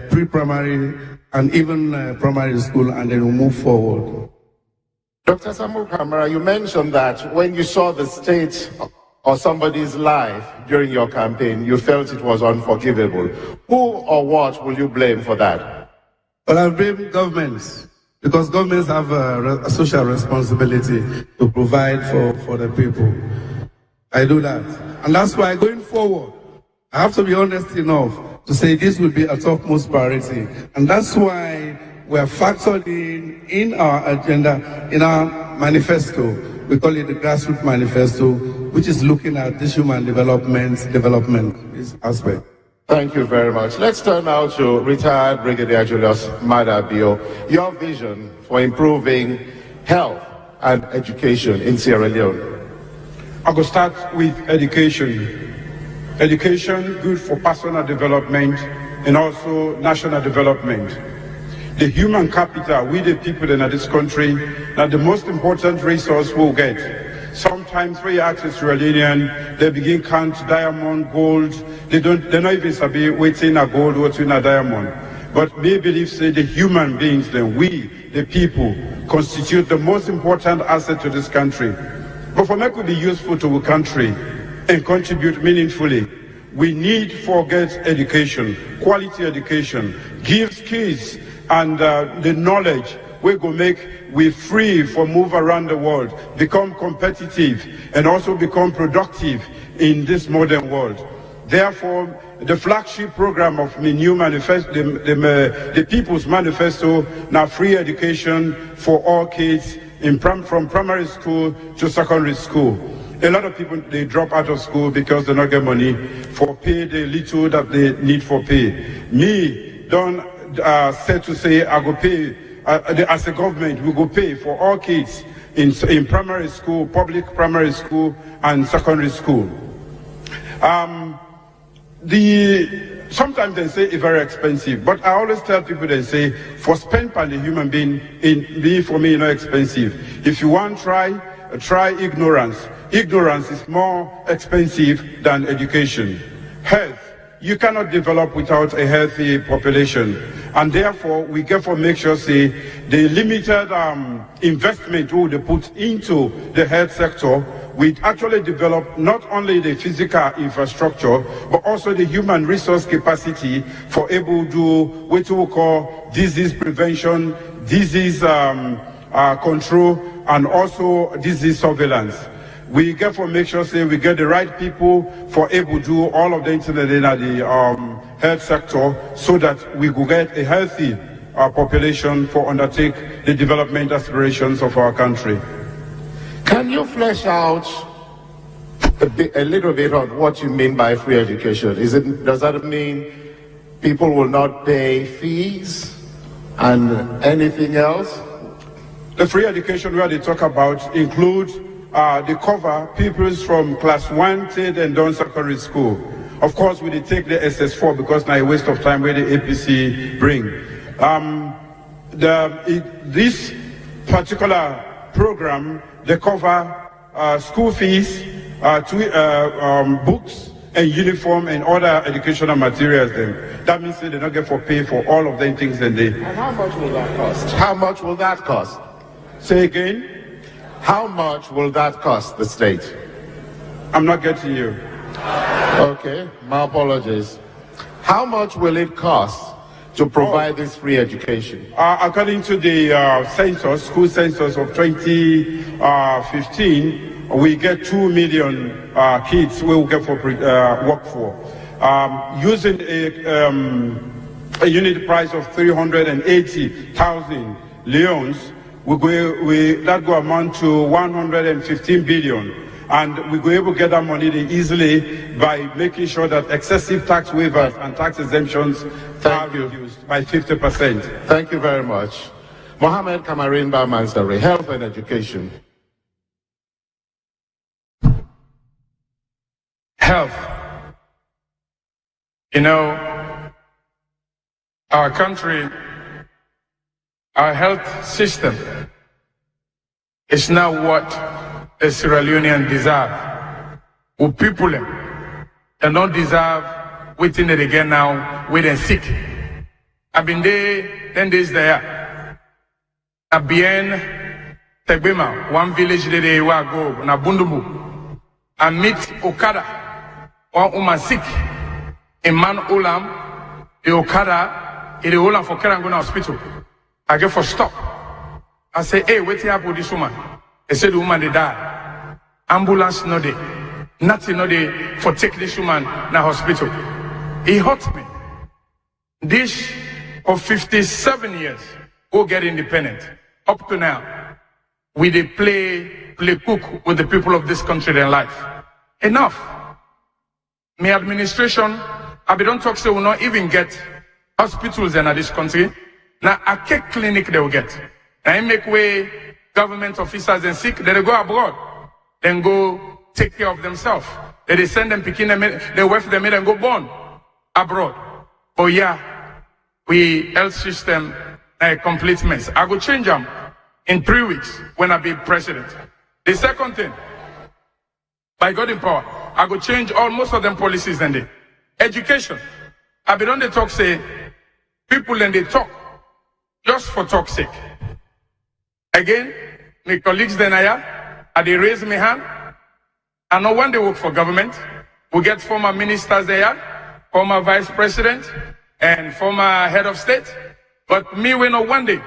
Speaker 3: pre-primary and even primary school, and then we move forward.
Speaker 1: Dr. Samuel Kamara, you mentioned that when you saw the state or somebody's life during your campaign, you felt it was unforgivable. Who or what will you blame for that?
Speaker 3: Well, I blame governments, because governments have a social responsibility to provide for the people. I do that. And that's why going forward, I have to be honest enough to say this will be a topmost priority. And that's why we are factored in our agenda, in our manifesto. We call it the Grassroots Manifesto, which is looking at this human development aspect.
Speaker 1: Thank you very much. Let's turn now to retired Brigadier Julius Madabio. Your vision for improving health and education in Sierra Leone.
Speaker 4: I will start with education. Education, good for personal development and also national development. The human capital, we the people in this country, are the most important resource we'll get. Sometimes when you ask a Sierra Leonean, they begin count diamond, gold. They're not even sabi waiting a gold, what's in a diamond. but me believe say the human beings, then we, the people, constitute the most important asset to this country. But for me to be useful to our country and contribute meaningfully, we need to get education, quality education, give skills and the knowledge we go make we free for move around the world, become competitive and also become productive in this modern world. Therefore, the flagship program of the new manifesto, the People's Manifesto, now free education for all kids from primary school to secondary school. A lot of people, they drop out of school because they don't get money for pay the little that they need for pay. Me, don't say I go pay, as a government, we go pay for all kids in primary school, public primary school and secondary school. Sometimes they say it's very expensive, but I always tell people, they say, for spend by the human being, for me, not expensive. If you want, try ignorance. Ignorance is more expensive than education. Health, you cannot develop without a healthy population. And therefore, we therefore make sure, say, the limited investment we put into the health sector, we actually develop not only the physical infrastructure, but also the human resource capacity for able to do what we call disease prevention, disease control, and also disease surveillance. We therefore make sure, say, we get the right people for able to do all of the internet in the health sector so that we could get a healthy population for undertake the development aspirations of our country.
Speaker 1: Can you flesh out a little bit on what you mean by free education? Does that mean people will not pay fees and anything else?
Speaker 4: The free education where they talk about includes they cover pupils from class 1 till and down secondary school. Of course, we take the SS4 because now a waste of time where the APC bring. This particular program, they cover school fees, books and uniform and other educational materials. Then that means they don't get for pay for all of them things. And
Speaker 1: how much will that cost? How much will that cost?
Speaker 4: Say again.
Speaker 1: How much will that cost the state?
Speaker 4: I'm not getting you.
Speaker 1: Okay, my apologies. How much will it cost to provide this free education?
Speaker 4: According to the census, school census of 2015, we get 2 million kids we will get for work for. Using a unit price of 380,000 leons, that go amount to 115 billion. And we go able to get that money easily by making sure that excessive tax waivers and tax exemptions are reduced by 50%.
Speaker 1: Thank you very much. Mohammed Kamarin Barmansari, health and education.
Speaker 5: Health. You know, our country, our health system is now what the Sierra Leonean deserve. Who people them, they don't deserve waiting it again now, wait and sick. I've been there 10 days there. I've been Tegbema, one village that they were go, na Bundumu. I meet Okada, one woman sick. A man Olam, the Okada, the Olam for Kerangona hospital. I get for stop. I say, hey, wait here for this woman. They said the woman they die. Ambulance no day. Nothing no day for take this woman na hospital. He hurt me. This of 57 years go get independent. Up to now, we they play cook with the people of this country their life. Enough. My administration, I don't talk so will not even get hospitals in this country. Now a cake clinic they will get. Now I make way government officers and sick, they go abroad, then go take care of themselves. They send them picking them, they wife them and go born abroad. Oh yeah, we health system a complete mess. I go change them in 3 weeks when I be president. The second thing, by God in power, I go change most of them policies and education. I be on the talk say People then they talk, just for talk's sake. Again, my colleagues then they raise my hand. I know when they work for government, we get former ministers there, former vice president, and former head of state. But me, we know one day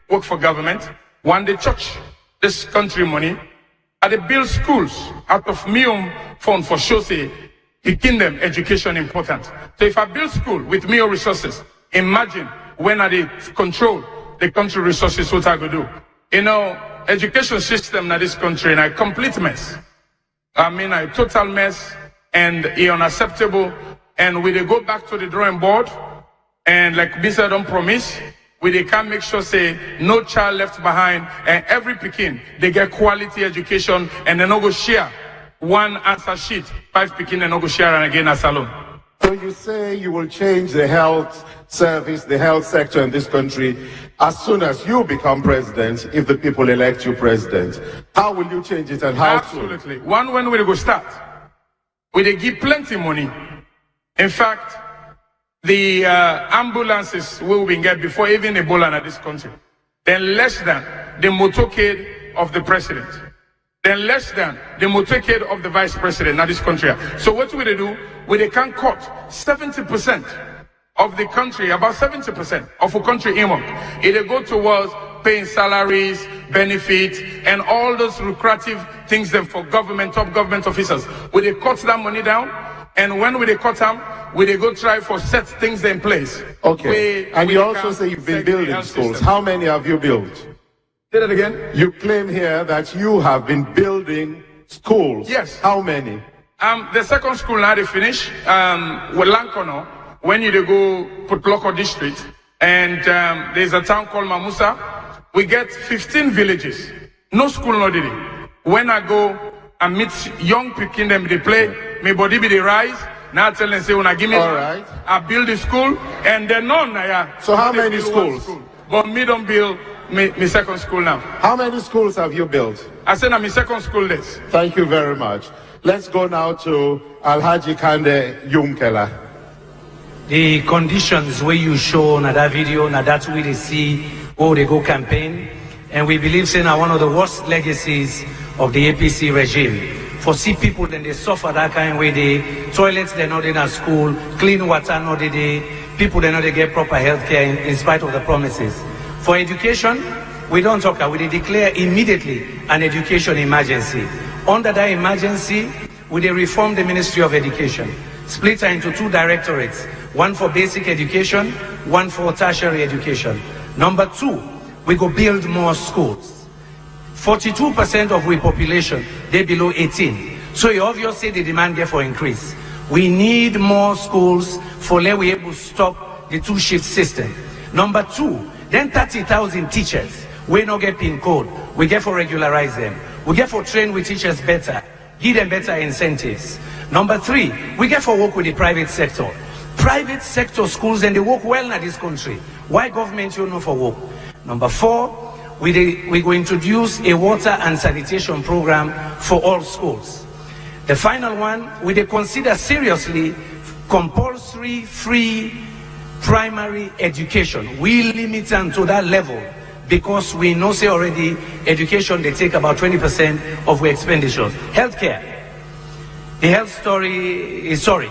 Speaker 5: work for government, one day church, this country money, and they build schools out of me fund for sure say, the kingdom education important. So if I build school with me resources, imagine when I control the country resources, what I go do. You know, education system in this country, and a complete mess. I mean, a total mess and unacceptable. And we they go back to the drawing board, and like Bisa don't promise, they can make sure say no child left behind, and every Pekin they get quality education, and they no go share one answer sheet, 5 Pekin and no go share and again as alone.
Speaker 1: So you say you will change the health service, the health sector in this country as soon as you become president, if the people elect you president. How will you change it and how
Speaker 5: Absolutely. One, when we go start, we give plenty money. In fact, the ambulances we will get before even Ebola in this country, then less than the motorcade of the president, then less than the motorcade of the vice president in this country. So what will they do? They can cut 70% of the country, about 70% of a country income. They go towards paying salaries, benefits, and all those lucrative things then for government, top government officers. Will they cut that money down? And when will they cut them? Will they go try for set things in place?
Speaker 1: Okay. And you also say you've been building schools. How many have you built?
Speaker 5: Say that again.
Speaker 1: You claim here that you have been building schools.
Speaker 5: Yes.
Speaker 1: How many?
Speaker 5: The second school now they finish with Lankono, when you go Putloko district, and there's a town called Mamusa. We get 15 villages. No school, no did it. When I go and meet young people, them they play, my body be the rise. Now I tell them say when I give me, I build the school, and then none.
Speaker 1: So how many schools?
Speaker 5: But me don't build my second school now.
Speaker 1: How many schools have you built?
Speaker 5: I said I'm my second school this.
Speaker 1: Thank you very much. Let's go now to Alhaji Kande Yunkela.
Speaker 6: The conditions where you show na that video, na that way they see how they go campaign, and we believe say now one of the worst legacies of the APC regime. For see people then they suffer that kind way, they toilets they're not in a school, clean water not they people they not they get proper health care in spite of the promises. For education, we don't talk, we declare immediately an education emergency. Under that emergency, we reform the Ministry of Education, split her into 2 directorates, one for basic education, one for tertiary education. Number 2, we go build more schools. 42% of we population, they below 18. So you obviously the demand there for increase. We need more schools for let we able to stop the 2-shift system. Number 2, then 30,000 teachers. We not get PIN code. We get for regularize them. We get for train with teachers better. Give them better incentives. Number 3, we get for work with the private sector. Private sector schools and they work well in this country. Why government you know for work? Number 4, we go introduce a water and sanitation program for all schools. The final one, we consider seriously compulsory free primary education. We limit them to that level because we know say already education they take about 20% of our expenditures. Healthcare. The health story is sorry.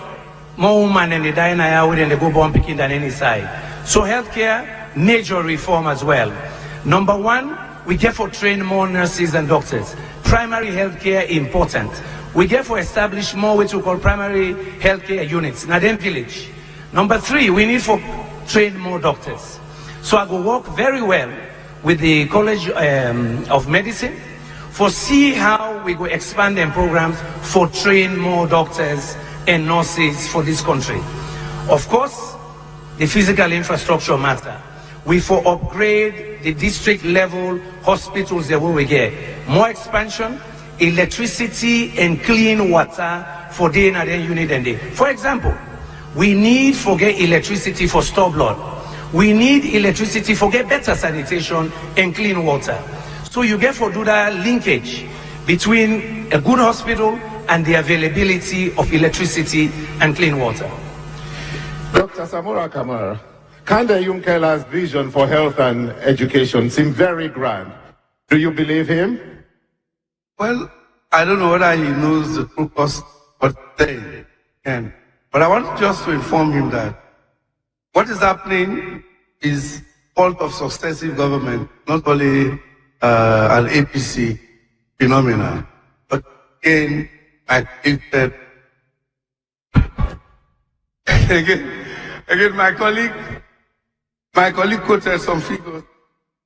Speaker 6: More women and they die now than they go born picking than any side. So healthcare, major reform as well. Number 1, we get for train more nurses and doctors. Primary healthcare important. We get for establish more what we call primary healthcare units. Now then village. Number 3, we need for train more doctors. So I go work very well with the College of Medicine for see how we go expand them programs for train more doctors and nurses for this country. Of course, the physical infrastructure matter. We for upgrade the district level hospitals that we get. More expansion, electricity and clean water for day and day unit and day. For example, we need for get electricity for store blood. We need electricity for get better sanitation and clean water. So you get for do that linkage between a good hospital and the availability of electricity and clean water.
Speaker 1: Dr. Samora Kamara, Kanda Yumkela's vision for health and education seems very grand. Do you believe him?
Speaker 3: Well, I don't know whether he knows the true cost of the thing. But I want just to inform him that what is happening is fault of successive government, not only an APC phenomenon. But again, I think that again, my colleague quoted some figures.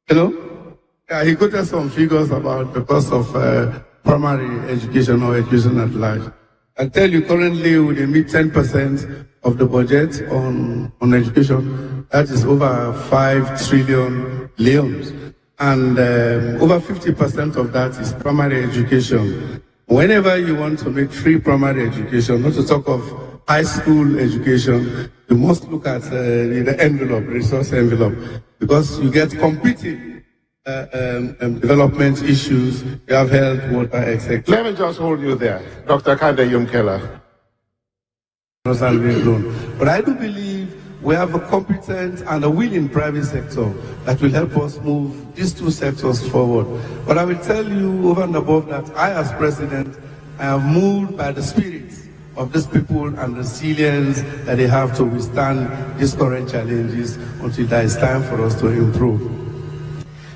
Speaker 3: Yeah, he quoted some figures about the cost of primary education or education at large. I tell you, currently we meet 10% of the budget on education. That is over 5 trillion leons. And over 50% of that is primary education. Whenever you want to make free primary education, not to talk of high school education, you must look at the envelope, resource envelope, because you get competing development issues, you have health, water, etc.
Speaker 1: Let me just hold you there, Dr. Kanda Yumkela.
Speaker 3: But I do believe we have a competent and a willing private sector that will help us move these two sectors forward. But I will tell you over and above that, I as president, I am moved by the spirit of these people and the resilience that they have to withstand these current challenges until there is time for us to improve.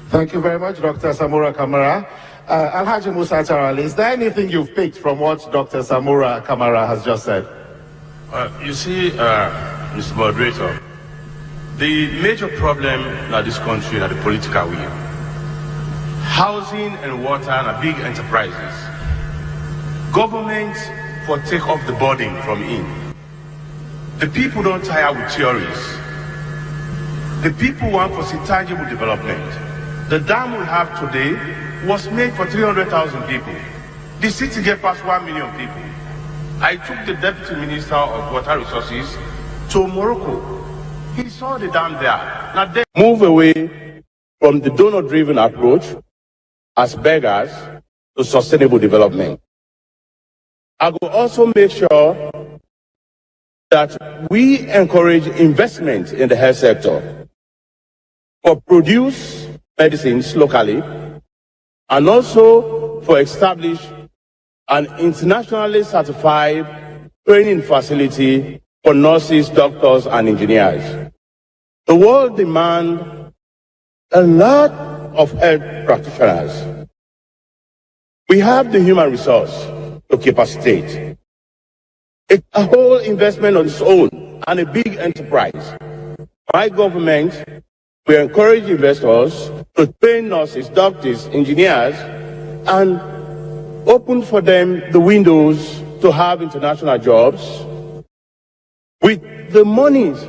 Speaker 1: Thank you very much, Dr. Samura Kamara. Alhaji Musa Charali, is there anything you've picked from what Dr. Samura Kamara has just said?
Speaker 2: You see, Mr. Moderator, the major problem in this country is the political will. Housing and water are big enterprises. Government for take off the burden from in. The people don't tire with theories. The people want to see tangible development. The dam we have today was made for 300,000 people. The city gave past 1 million people. I took the Deputy Minister of Water Resources to Morocco. He saw the dam there. Now they move away from the donor-driven approach as beggars to sustainable development. I will also make sure that we encourage investment in the health sector for produce medicines locally and also for establish an internationally certified training facility for nurses, doctors, and engineers. The world demands a lot of health practitioners. We have the human resource to capacitate. It's a whole investment on its own and a big enterprise. My government will encourage investors to train nurses, doctors, engineers, and open for them the windows to have international jobs. With the monies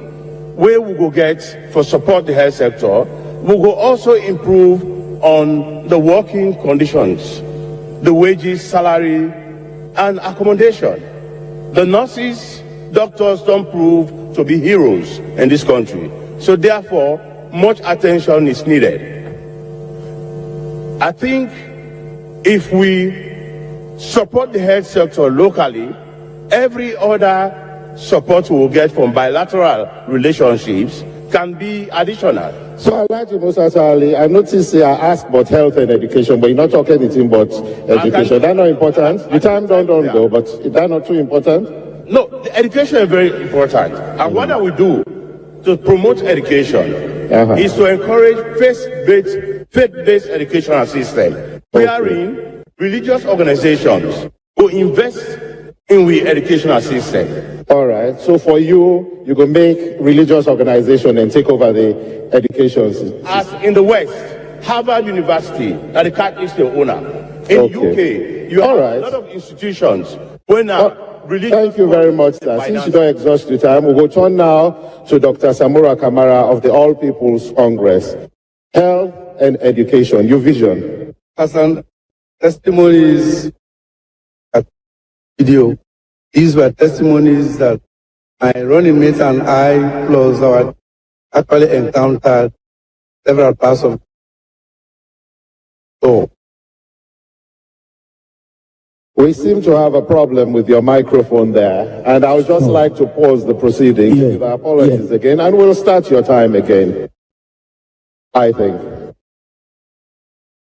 Speaker 2: where we will get for support the health sector, we will also improve on the working conditions, the wages, salary, and accommodation. The nurses, doctors don't prove to be heroes in this country. So therefore, much attention is needed. I think if we support the health sector locally, every other support we will get from bilateral relationships can be additional.
Speaker 1: So Alhaji Musa Charali, I noticed I asked about health and education, but you're not talking anything about education. That's not important. The time don't go, but is that not too important?
Speaker 2: No, the education is very important. And what I will do to promote education is to encourage faith-based educational system, wherein religious organizations will invest in the educational system.
Speaker 1: All right. So for you, you can make religious organization and take over the education system.
Speaker 2: As in the West, Harvard University, that the Catholic is the owner. In UK, you have a lot of institutions when
Speaker 1: thank you very much, sir. Since you don't exhaust the time, we will turn now to Dr. Samura Kamara of the All People's Congress. Health and education, your vision.
Speaker 3: Hassan, testimonies at video. These were testimonies that my running mate and I, plus our actually encountered several parts of. So
Speaker 1: We seem to have a problem with your microphone there, and I would just like to pause the proceedings with our apologies again, and we'll start your time again, I think.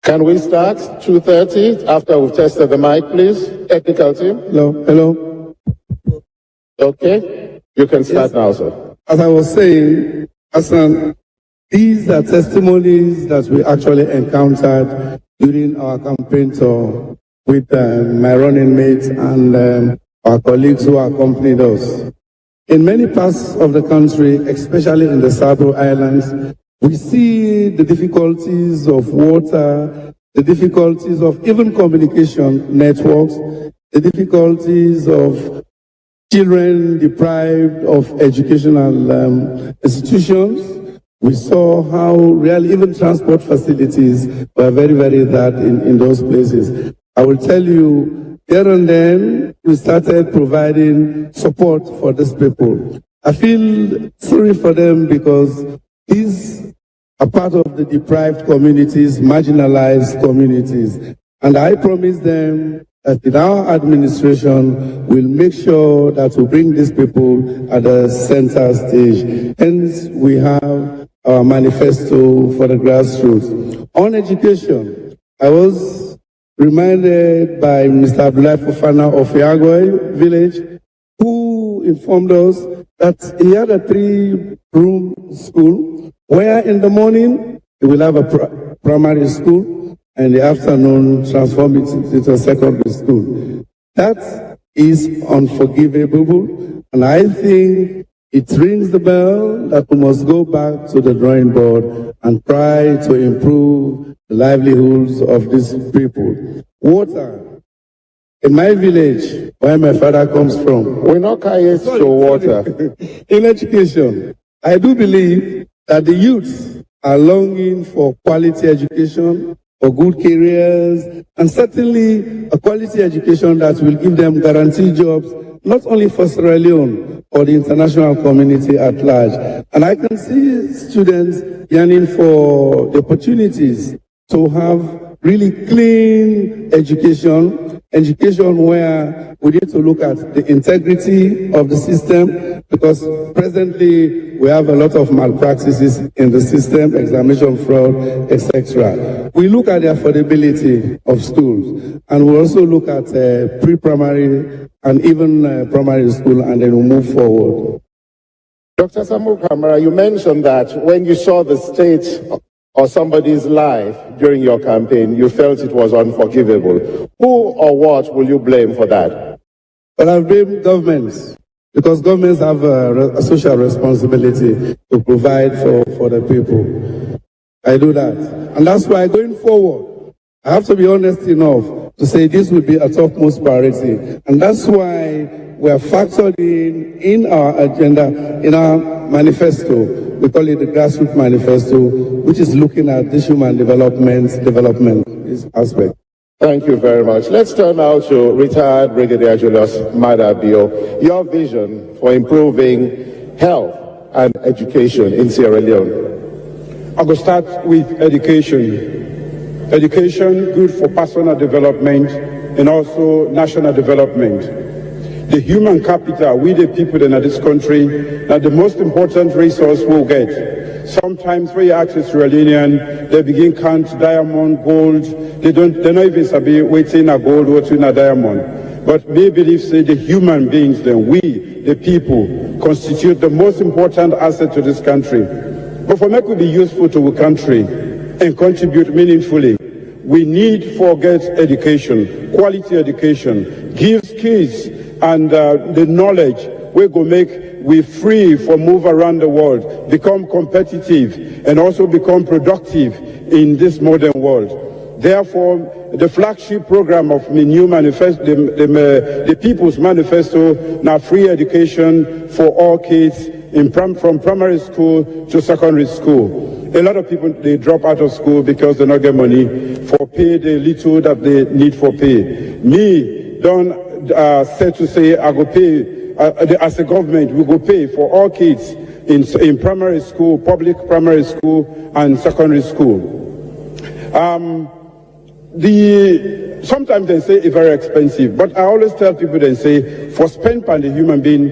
Speaker 1: Can we start 2:30 after we've tested the mic, please? Technical team?
Speaker 3: Hello.
Speaker 1: Okay, you can start now, sir.
Speaker 3: As I was saying, Hassan, these are testimonies that we actually encountered during our campaign tour with my running mates and our colleagues who accompanied us. In many parts of the country, especially in the Sabo Islands, we see the difficulties of water, the difficulties of even communication networks, the difficulties of children deprived of educational institutions. We saw how really even transport facilities were very, very bad in those places. I will tell you, there and then, we started providing support for these people. I feel sorry for them because these are part of the deprived communities, marginalized communities. And I promise them that in our administration, we'll make sure that we bring these people at the center stage. Hence, we have our manifesto for the grassroots. On education, I was reminded by Mr. Abdullah Fofana of Yagoy village, who informed us that he had a 3-room school where in the morning he will have a primary school and in the afternoon transform it into a secondary school. That is unforgivable, and I think it rings the bell that we must go back to the drawing board and try to improve the livelihoods of these people. Water. In my village, where my father comes from,
Speaker 1: we're not carried to water.
Speaker 3: In education, I do believe that the youths are longing for quality education, for good careers, and certainly a quality education that will give them guaranteed jobs, not only for Sierra Leone, or the international community at large. And I can see students yearning for the opportunities to have really clean education where we need to look at the integrity of the system, because presently we have a lot of malpractices in the system, examination fraud, etc. We look at the affordability of schools, and we also look at pre-primary and even primary school, and then we move forward.
Speaker 1: Dr. Samuel Kamara, you mentioned that when you saw the state or somebody's life during your campaign, you felt it was unforgivable. Who or what will you blame for that?
Speaker 3: Well, I blame governments, because governments have a social responsibility to provide for the people. I do that. And that's why going forward, I have to be honest enough to say this will be a topmost priority. And that's why we are factored in our agenda, in our manifesto. We call it the Grassroots Manifesto, which is looking at this human development aspect.
Speaker 1: Thank you very much. Let's turn now to retired Brigadier Julius Madabio. Your vision for improving health and education in Sierra Leone.
Speaker 4: I will start with education. Education, good for personal development and also national development. The human capital, we the people in this country, are the most important resource we'll get. Sometimes when you ask a Sierra Leonean, they begin count diamond, gold. They don't even sabi waiting a gold, waiting a diamond. But we believe, say, the human beings, then we, the people, constitute the most important asset to this country. But for make we be useful to our country and contribute meaningfully, we need to get education, quality education, give skills and the knowledge we go make we free for move around the world, become competitive, and also become productive in this modern world. Therefore, the flagship program of the new manifesto, the People's Manifesto, now free education for all kids from primary school to secondary school. A lot of people, they drop out of school because they don't get money for pay the little that they need for pay. Me, don't say to say, I go pay, as a government, we go pay for all kids in primary school, public primary school and secondary school. The sometimes they say it's very expensive, but I always tell people, they say, for spend on the human being,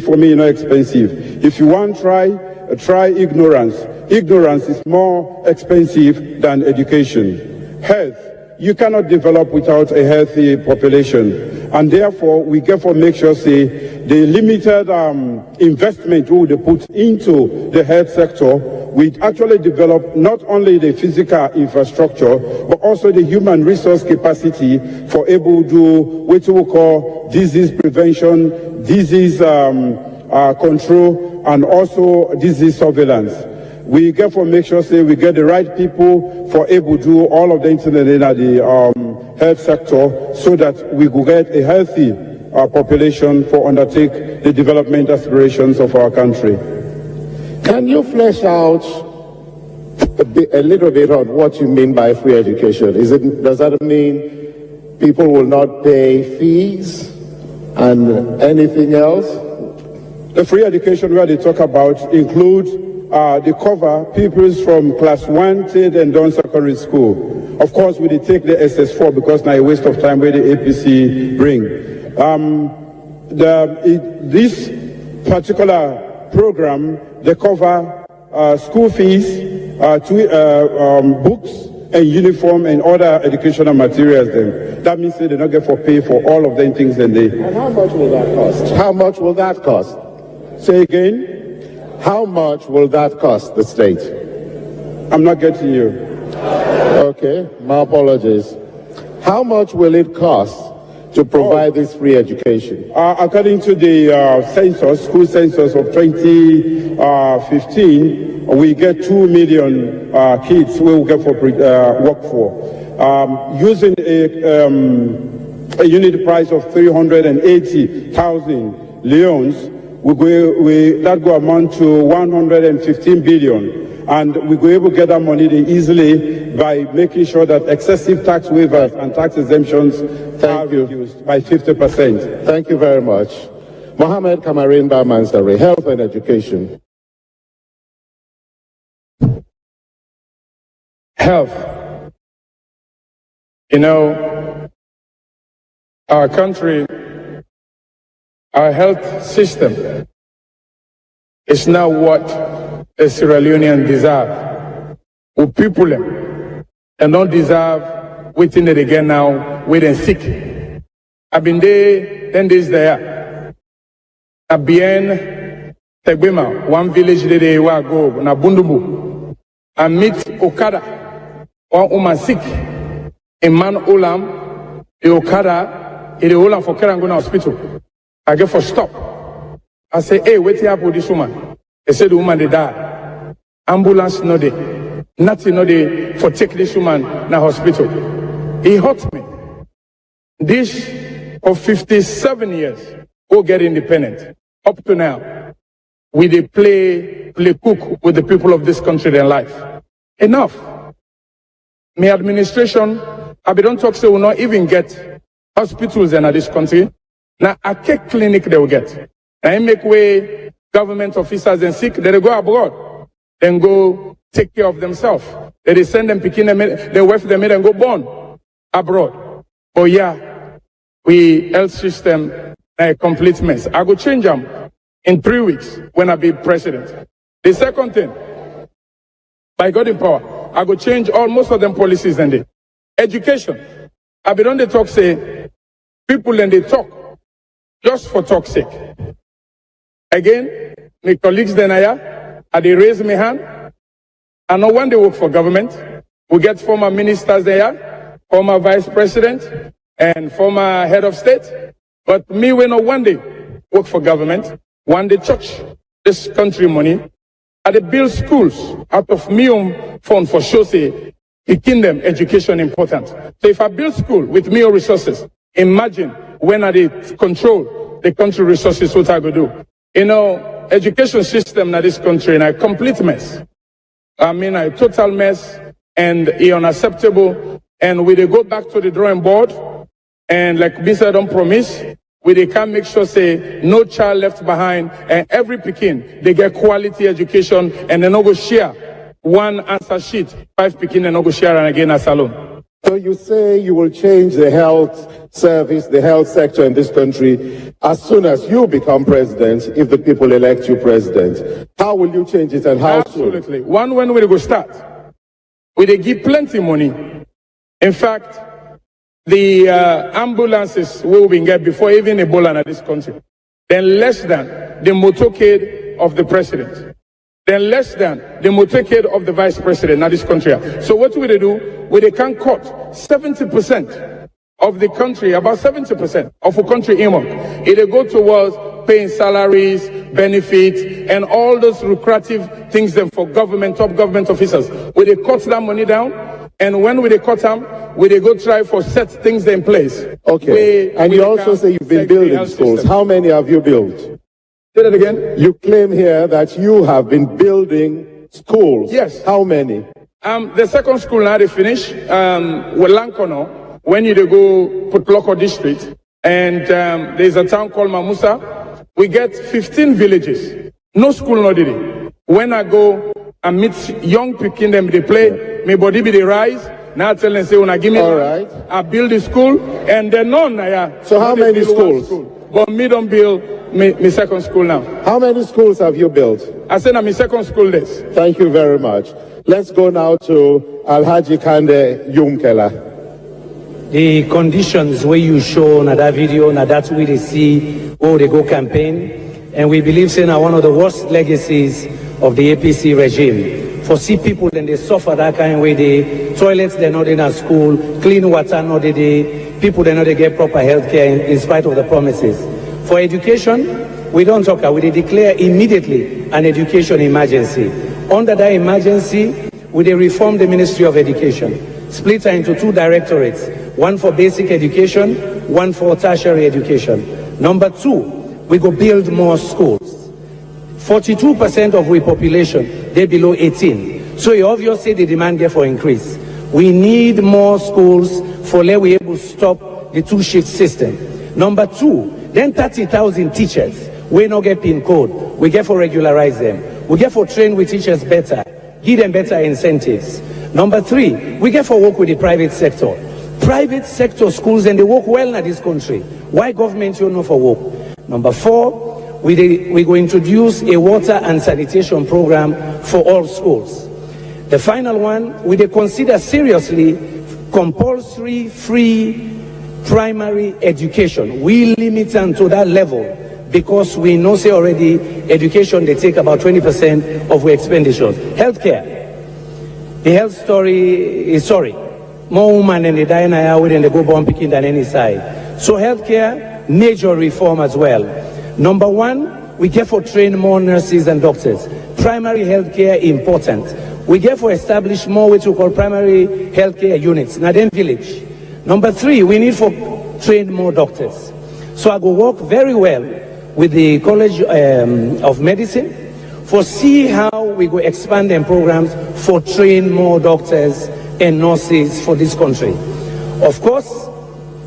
Speaker 4: for me, not expensive. If you want, try ignorance. Ignorance is more expensive than education. Health, you cannot develop without a healthy population. And therefore, we therefore make sure, say, the limited investment we would put into the health sector, we actually develop not only the physical infrastructure, but also the human resource capacity for able to do what we call disease prevention, disease control, and also disease surveillance. We therefore make sure, say, we get the right people for able to do all of the internet in the health sector, so that we could get a healthy population for undertake the development aspirations of our country.
Speaker 1: Can you flesh out a little bit on what you mean by free education? Does that mean people will not pay fees and anything else?
Speaker 4: The free education where they talk about includes they cover pupils from class 1 till and down secondary school. Of course, we take the SS4 because now a waste of time where the APC bring. This particular program, they cover school fees, books and uniform and other educational materials. Then that means they do not get for pay for all of them things. And
Speaker 1: how much will that cost? How much will that cost?
Speaker 4: Say again.
Speaker 1: How much will that cost the state?
Speaker 4: I'm not getting you.
Speaker 1: Okay, my apologies. How much will it cost to provide this free education?
Speaker 4: According to the census, school census of 2015, we get 2 million kids we will get for work for. Using a unit price of 380,000 leons, that go amount to 115 billion. And we go able to get that money easily by making sure that excessive tax waivers and tax exemptions are reduced by 50%.
Speaker 1: Thank you very much. Mohammed Kamarin Bamansari, Health and Education.
Speaker 5: Health. You know, our country, our health system is now what the Sierra Leoneans deserve. We people them and don't deserve waiting it again now, wait and sick. I've been there 10 days there. I've been Tegbema, one village they were go na Bundubu. I meet Okada, one woman sick. A man Olam, the Okada, the Olam for Kerangona Hospital. I get for stop. I say, hey, wait here for this woman. They said the woman they died. Ambulance no day. Nothing no day for take this woman na hospital. He hurt me. This of 57 years go get independent. Up to now, we they play cook with the people of this country their life. Enough. My administration, I don't talk so we will not even get hospitals in this country. Now, a cake clinic they will get. I make way government officers and sick, they go abroad. Then go take care of themselves. They send them picking them, they wife them and go born abroad. Oh yeah, we health system a complete mess. I go change them in 3 weeks when I be president. The second thing, by God in power, I go change most of them policies and they. Education. I be on the talk say, people and they talk just for talk's sake. Again, my colleagues then they raise my hand. I know when they work for government, we get former ministers there, former vice president, and former head of state. But me, we know one day work for government, one day church, this country money, I they build schools out of me own fund for sure say, picking them education important. So if I build school with me own resources, imagine when I they control the country resources, what I go do. You know, education system in this country, in a complete mess. I mean, a total mess and unacceptable. And we they go back to the drawing board and like Mr. don't promise, we can make sure say no child left behind and every Pekin, they get quality education and they no go share one answer sheet, 5 Pekin and no go share and again as alone.
Speaker 1: So you say you will change the health service, the health sector in this country as soon as you become president, if the people elect you president. How will you change it and how
Speaker 5: Absolutely. One, when we go start, we dey give plenty money. In fact, the ambulances we will get before even Ebola in this country, then less than the motorcade of the president, then less than the motorcade of the vice president in this country. So what will they do? They can cut 70% of the country, about 70% of a country income. It go towards paying salaries, benefits, and all those lucrative things then for government, top government officers. Will they cut that money down? And when will they cut them? Will they go try for set things in place?
Speaker 1: Okay. And you also say you've been building schools. How many have you built?
Speaker 5: Say that again.
Speaker 1: You claim here that you have been building schools.
Speaker 5: Yes.
Speaker 1: How many?
Speaker 5: The second school now they finish, with Lankono, when you go put local district, and there's a town called Mamusa. We get 15 villages. No school, no did. When I go and meet young people, them they play, my body be they rise. Now I tell them, say, when I give me
Speaker 1: right.
Speaker 5: I build the school, and then none.
Speaker 1: So how many schools?
Speaker 5: But me don't build my second school now.
Speaker 1: How many schools have you built?
Speaker 5: I said I'm in second school this.
Speaker 1: Thank you very much. Let's go now to Alhaji Kande Yumkela.
Speaker 6: The conditions where you show na that video, na that way they see where they go campaign, and we believe say na one of the worst legacies of the APC regime. For see people then they suffer that kind of way. The toilets they're not in a school, clean water not they people they not they get proper health care in spite of the promises. For education, we don't talk. We declare immediately an education emergency. Under that emergency, we reform the Ministry of Education, split her into two directorates, one for basic education, one for tertiary education. Number two, we go build more schools. 42% of our population, they're below 18. So you obviously the demand there for increase. We need more schools for let we able to stop the two-shift system. Number two, then 30,000 teachers. We not get PIN code. We get for regularize them. We get for train with teachers better, give them better incentives. Number three, we get for work with the private sector. Private sector schools, and they work well in this country. Why government you know for work? Number four, we go introduce a water and sanitation program for all schools. The final one, we consider seriously compulsory free primary education. We limit them to that level because we know say already education they take about 20% of our expenditures. Healthcare. The health story is sorry. More women than they die in a than they go born picking than any side. So healthcare, major reform as well. Number one, we get for train more nurses and doctors. Primary healthcare important. We get for establish more what we call primary healthcare units. Now then village. Number three, we need for train more doctors. So I go work very well with the College of Medicine for see how we go expand them programs for train more doctors and nurses for this country. Of course,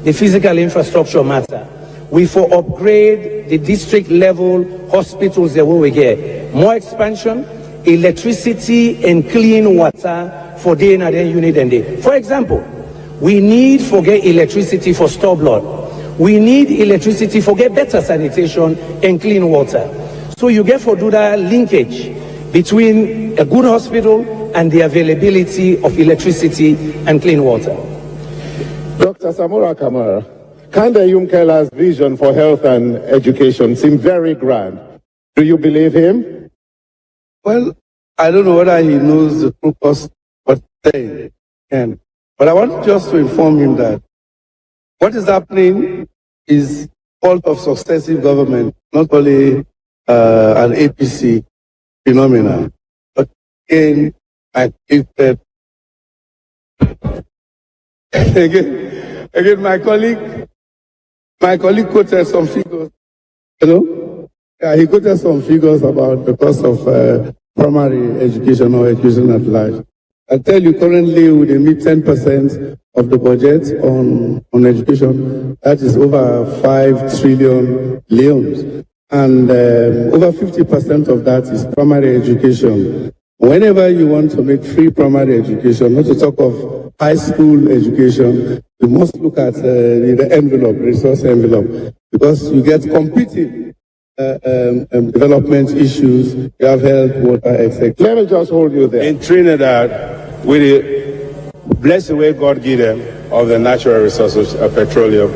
Speaker 6: the physical infrastructure matter. We for upgrade the district level hospitals that we get. More expansion, electricity and clean water for day and day unit and day. For example, we need for get electricity for store blood. We need electricity for get better sanitation and clean water. So you get for do that linkage between a good hospital and the availability of electricity and clean water.
Speaker 1: Dr. Samora Kamara, Kande Yumkela's vision for health and education seems very grand. Do you believe him?
Speaker 3: Well, I don't know whether he knows the true cost of saying. But I want just to inform him that what is happening is fault of successive government, not only an APC phenomenon. But again, I think that again, my colleague quoted some figures. Yeah, he quoted some figures about the cost of primary education or education at large. I tell you, currently we meet 10% of the budget on education. That is over 5 trillion leones. And over 50% of that is primary education. Whenever you want to make free primary education, not to talk of high school education, we must look at the envelope, resource envelope, because you get competing development issues, you have health, water, etc.
Speaker 1: Let me just hold you there.
Speaker 7: In Trinidad, with the blessed way God gave them of the natural resources of petroleum,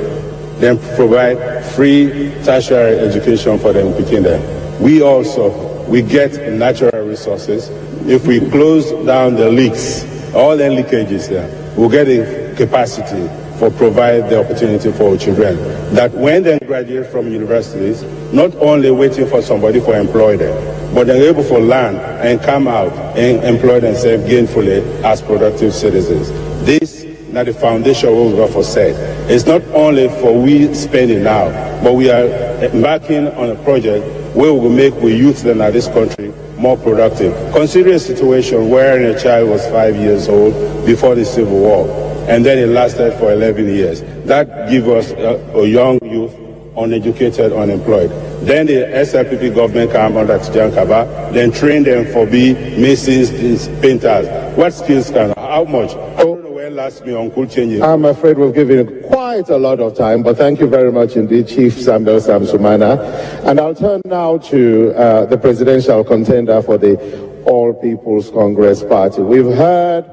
Speaker 7: then provide free tertiary education for them picking them. We get natural resources. If we close down the leaks, all the leakages there, we'll get a capacity for provide the opportunity for children that when they graduate from universities, not only waiting for somebody to employ them, but they're able to learn and come out and employ themselves gainfully as productive citizens. This is the foundation of what we've got for said. It's not only for we spending now, but we are embarking on a project where we will make the youth in this country more productive. Consider a situation where a child was 5 years old before the Civil War, and then it lasted for 11 years. That gives us a young youth, uneducated, unemployed. Then the SLPP government came under Tijan Kaba, then trained them for be masons, painters. What skills can, how much? I don't know where last me Uncle Change.
Speaker 1: I'm afraid we've given you quite a lot of time, but thank you very much indeed, Chief Samuel Samsumana. And I'll turn now to the presidential contender for the All People's Congress Party. We've heard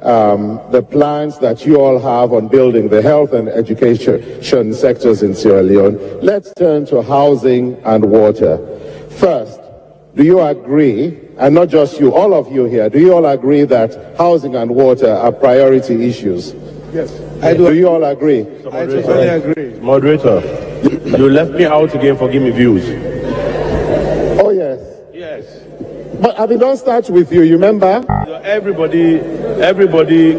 Speaker 1: the plans that you all have on building the health and education sectors in Sierra Leone. Let's turn to housing and water. First, do you agree, and not just you, all of you here, do you all agree that housing and water are priority issues?
Speaker 3: Yes, I do.
Speaker 1: Do you all agree?
Speaker 3: I totally agree.
Speaker 2: Moderator, you left me out again for give me views.
Speaker 1: Oh, yes.
Speaker 2: Yes.
Speaker 1: But I mean, don't start with you, you remember?
Speaker 2: Everybody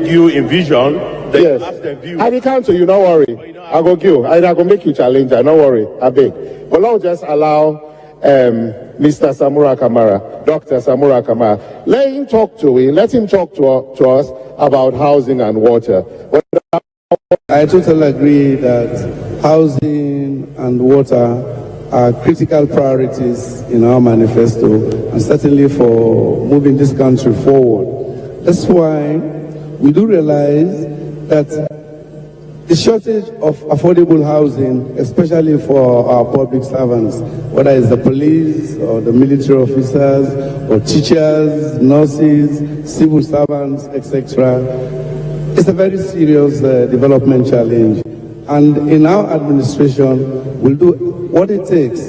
Speaker 2: you in vision, they
Speaker 1: Yes.
Speaker 2: ask their views.
Speaker 1: I will come to you, don't worry. I go give, I go make you challenger, don't worry, I beg. But now just allow Mr. Samura Kamara, Dr. Samura Kamara, let him talk to us about housing and water.
Speaker 3: I totally agree that housing and water are critical priorities in our manifesto and certainly for moving this country forward. That's why we do realize that the shortage of affordable housing, especially for our public servants, whether it's the police or the military officers or teachers, nurses, civil servants, etc., is a very serious development challenge. And in our administration, we'll do what it takes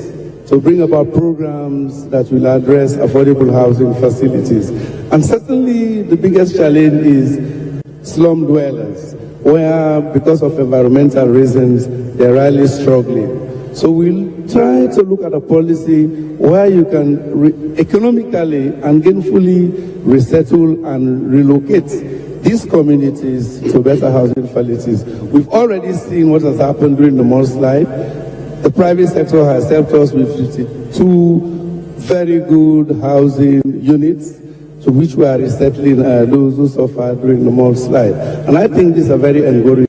Speaker 3: to bring about programs that will address affordable housing facilities. And certainly the biggest challenge is slum dwellers, where because of environmental reasons, they're really struggling. So we'll try to look at a policy where you can economically and gainfully resettle and relocate these communities to better housing facilities. We've already seen what has happened during the mudslide. The private sector has helped us with 52 very good housing units to which we are resettling those who suffered during the mudslide. And I think this is a very encouraging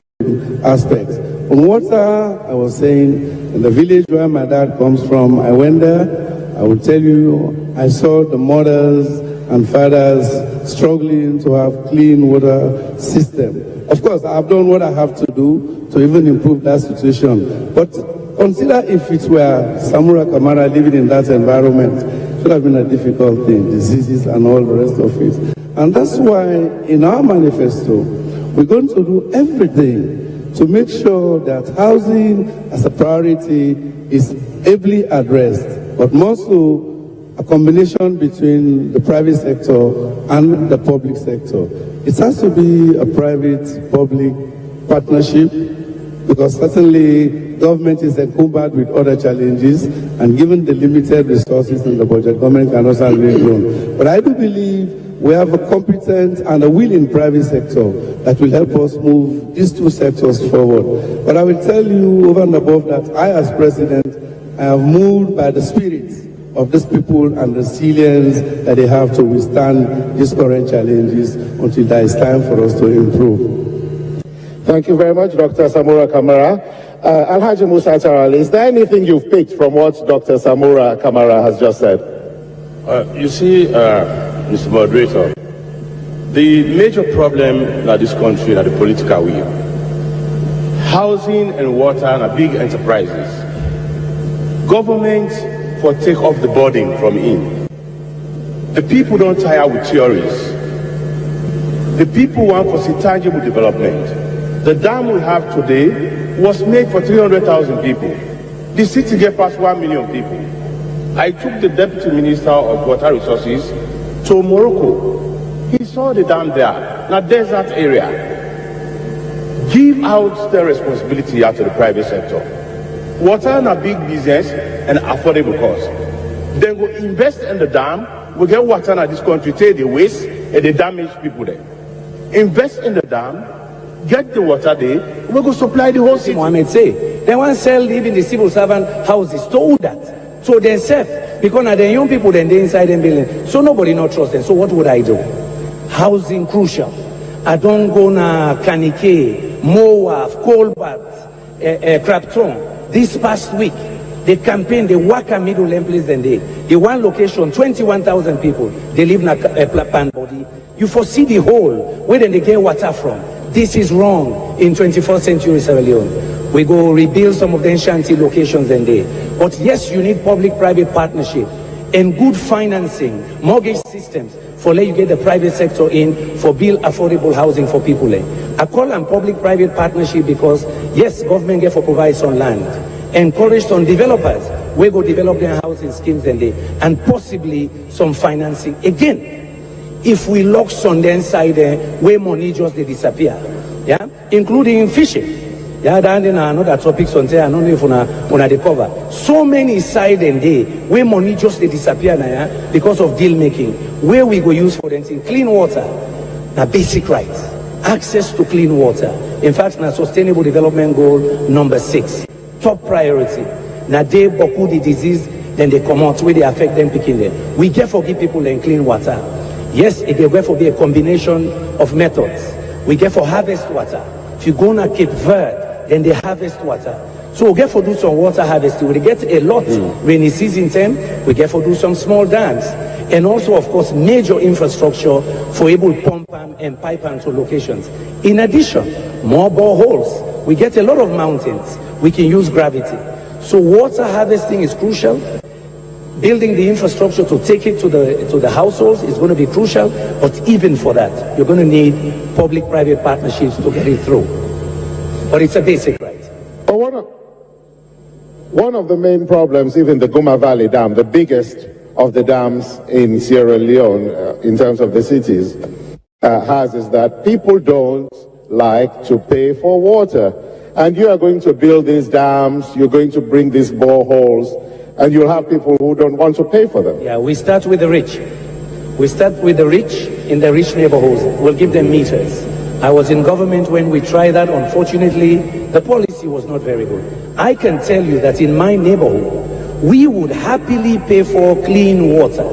Speaker 3: aspect. On water, I was saying, in the village where my dad comes from, I went there. I will tell you, I saw the mothers and fathers struggling to have clean water system. Of course, I've done what I have to do to even improve that situation. But consider if it were Samura Kamara living in that environment, it would have been a difficult thing, diseases and all the rest of it. And that's why in our manifesto, we're going to do everything to make sure that housing as a priority is ably addressed, but more so a combination between the private sector and the public sector. It has to be a private-public partnership because certainly government is encumbered with other challenges and given the limited resources in the budget, government cannot handle it alone. But I do believe we have a competent and a willing private sector that will help us move these two sectors forward. But I will tell you over and above that, I as president, I have moved by the spirit of these people and the resilience that they have to withstand these current challenges until there is time for us to improve.
Speaker 1: Thank you very much, Dr. Samura Kamara. Alhaji Musa Tarali, is there anything you've picked from what Dr. Samura Kamara has just said?
Speaker 2: You see, Mr. Moderator, The major problem in this country is the political will. Housing and water are big enterprises. Government for take off the burden from in. The people don't tire with theories. The people want to see tangible development. The dam we have today was made for 300,000 people. The city get past 1 million people. I took the Deputy Minister of Water Resources to Morocco. He saw the dam there, in a desert area. Give out the responsibility out to the private sector. Water is a big business and affordable cost. Then go invest in the dam, we get water in this country, take the waste and they damage people there. Invest in the dam, get the water there, we go supply the whole city.
Speaker 17: Mohammed say, they want to sell even the civil servant houses, told that. So they safe, because now the young people then they inside them building. So nobody not trust them. So what would I do? Housing crucial. I don't go na Kanike, Moab, Colbert, Crabton. This past week, they campaign, they work a middle and place than they. The one location, 21,000 people, they live in a pan body. You foresee the hole, where then they get water from. This is wrong in 21st century Sierra Leone. We go rebuild some of the shanty locations and there. But yes, you need public-private partnership and good financing, mortgage systems for let you get the private sector in for build affordable housing for people. I call on public-private partnership because yes, government get for provide some land, encourage some developers, we go develop their housing schemes and they, and possibly some financing. Again, if we lock some the inside there, where money just they disappear, yeah, including fishing. Yeah, then another topics on there. I don't know if on the cover. So many side and day where money just they disappear now, yeah, because of deal making. Where we go use for them clean water, now basic rights, access to clean water. In fact, now sustainable development goal number 6, top priority. Now they boku the disease, then they come out where they affect them picking them. We get for give people and clean water. Yes, it will therefore be a combination of methods. We get for harvest water. If you go to Cape Verde, then they harvest water. So we get for do some water harvesting. We get a lot rainy season time. We get for do some small dams. And also, of course, major infrastructure for able pump and pipe to locations. In addition, more boreholes. We get a lot of mountains. We can use gravity. So water harvesting is crucial. Building the infrastructure to take it to the households is going to be crucial. But even for that, you're going to need public-private partnerships to get it through. But it's a basic right.
Speaker 1: But one of the main problems, even the Guma Valley Dam, the biggest of the dams in Sierra Leone, in terms of the cities, has is that people don't like to pay for water. And you are going to build these dams, you're going to bring these boreholes, and you'll have people who don't want to pay for them.
Speaker 17: Yeah, we start with the rich. We start with the rich in the rich neighborhoods. We'll give them meters. I was in government when we tried that. Unfortunately, the policy was not very good. I can tell you that in my neighborhood, we would happily pay for clean water.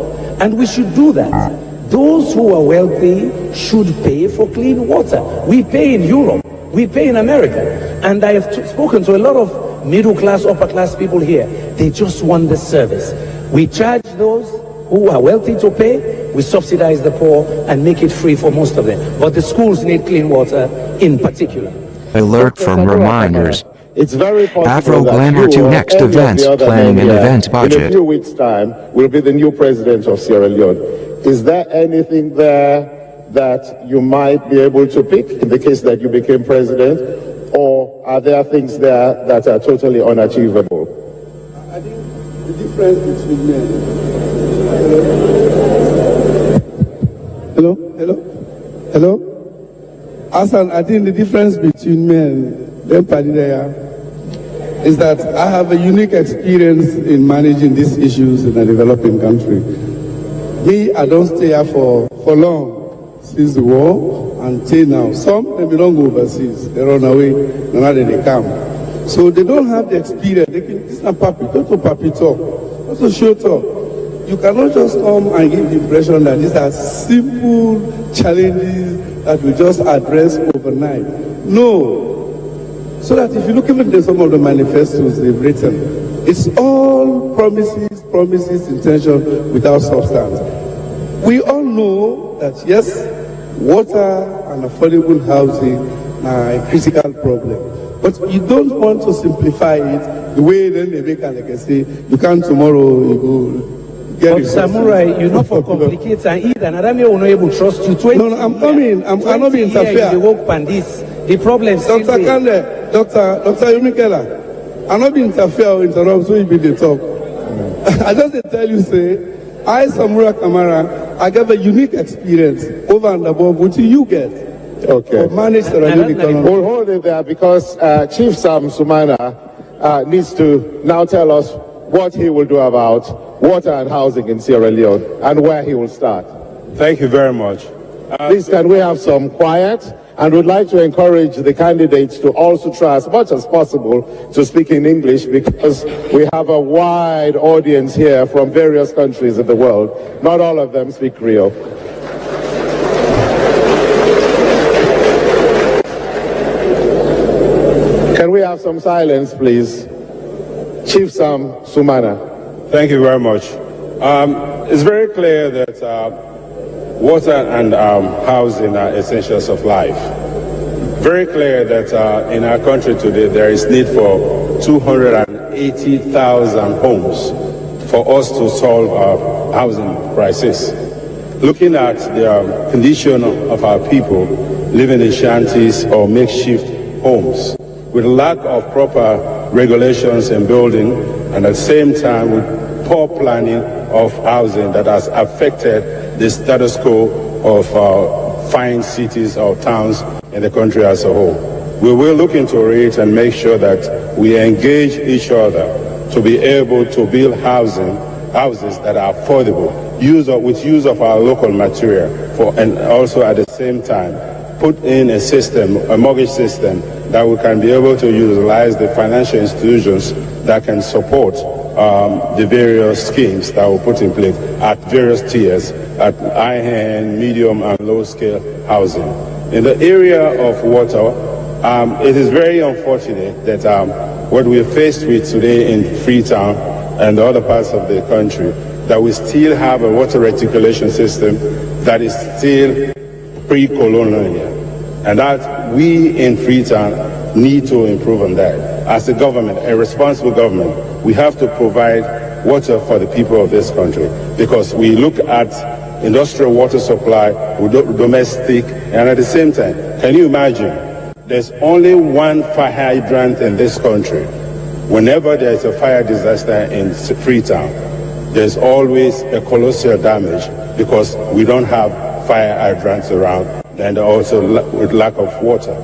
Speaker 17: And we should do that. Those who are wealthy should pay for clean water. We pay in Europe. We pay in America. And I have spoken to a lot of middle class, upper class people here. They just want the service. We charge those who are wealthy to pay. We subsidize the poor and make it free for most of them. But the schools need clean water in particular.
Speaker 18: Alert from reminders.
Speaker 1: It's very possible
Speaker 18: Afro
Speaker 1: that
Speaker 18: Glamour to next events, planning an event
Speaker 1: in
Speaker 18: budget.
Speaker 1: a few weeks' time will be the new president of Sierra Leone. Is there anything there that you might be able to pick in the case that you became president? Or are there things there that are totally unachievable?
Speaker 3: I think the difference between men. Hello? Hassan, I think the difference between men and Padidea is that I have a unique experience in managing these issues in a developing country. Me, I don't stay here for long, since the war until now. Some, they don't go overseas. They run away, and now they come. So they don't have the experience. They can, it's not papi, go to papi talk, go to show talk. You cannot just come and give the impression that these are simple challenges that we just address overnight. No. So that if you look even at some of the manifestos they've written, it's all promises, intention without substance. We all know that yes, water and affordable housing are a critical problem. But you don't want to simplify it the way then they make it, like I say, you can tomorrow, you go get
Speaker 17: but Samurai, you know for complicates and either, and I will not able to trust you.
Speaker 3: No, I'm coming. I'm not being interfere.
Speaker 17: The work and this, the problem.
Speaker 3: Dr. Kande, Dr. Yumikela, I'm not being interfere or interrupt, so you be the talk. I just tell you, say, I, Samura Kamara, I get a unique experience over and above what you get.
Speaker 1: Okay.
Speaker 3: Manage the economy.
Speaker 1: We'll hold it there because Chief Sam Sumana needs to now tell us what he will do about water and housing in Sierra Leone and where he will start.
Speaker 7: Thank you very much.
Speaker 1: Please, can we have some quiet? And would like to encourage the candidates to also try as much as possible to speak in English because we have a wide audience here from various countries in the world. Not all of them speak Creole. Can we have some silence, please? Chief Sam Sumana.
Speaker 7: Thank you very much. It's very clear that water and housing are essentials of life. Very clear that in our country today there is need for 280,000 homes for us to solve our housing crisis. Looking at the condition of our people living in shanties or makeshift homes, with lack of proper regulations and building, and at the same time with poor planning of housing that has affected the status quo of fine cities or towns in the country as a whole. We will look into it and make sure that we engage each other to be able to build houses that are affordable, with use of our local material, and also at the same time put in a system, a mortgage system, that we can be able to utilize the financial institutions that can support the various schemes that we put in place at various tiers, at high-end, medium, and low-scale housing. In the area of water, it is very unfortunate that what we're faced with today in Freetown and the other parts of the country, that we still have a water reticulation system that is still pre-colonial, and that we in Freetown need to improve on that. As a government, a responsible government, we have to provide water for the people of this country, because we look at industrial water supply, domestic, and at the same time, can you imagine, there's only one fire hydrant in this country. Whenever there's a fire disaster in Freetown, there's always a colossal damage because we don't have fire hydrants around, and also with lack of water.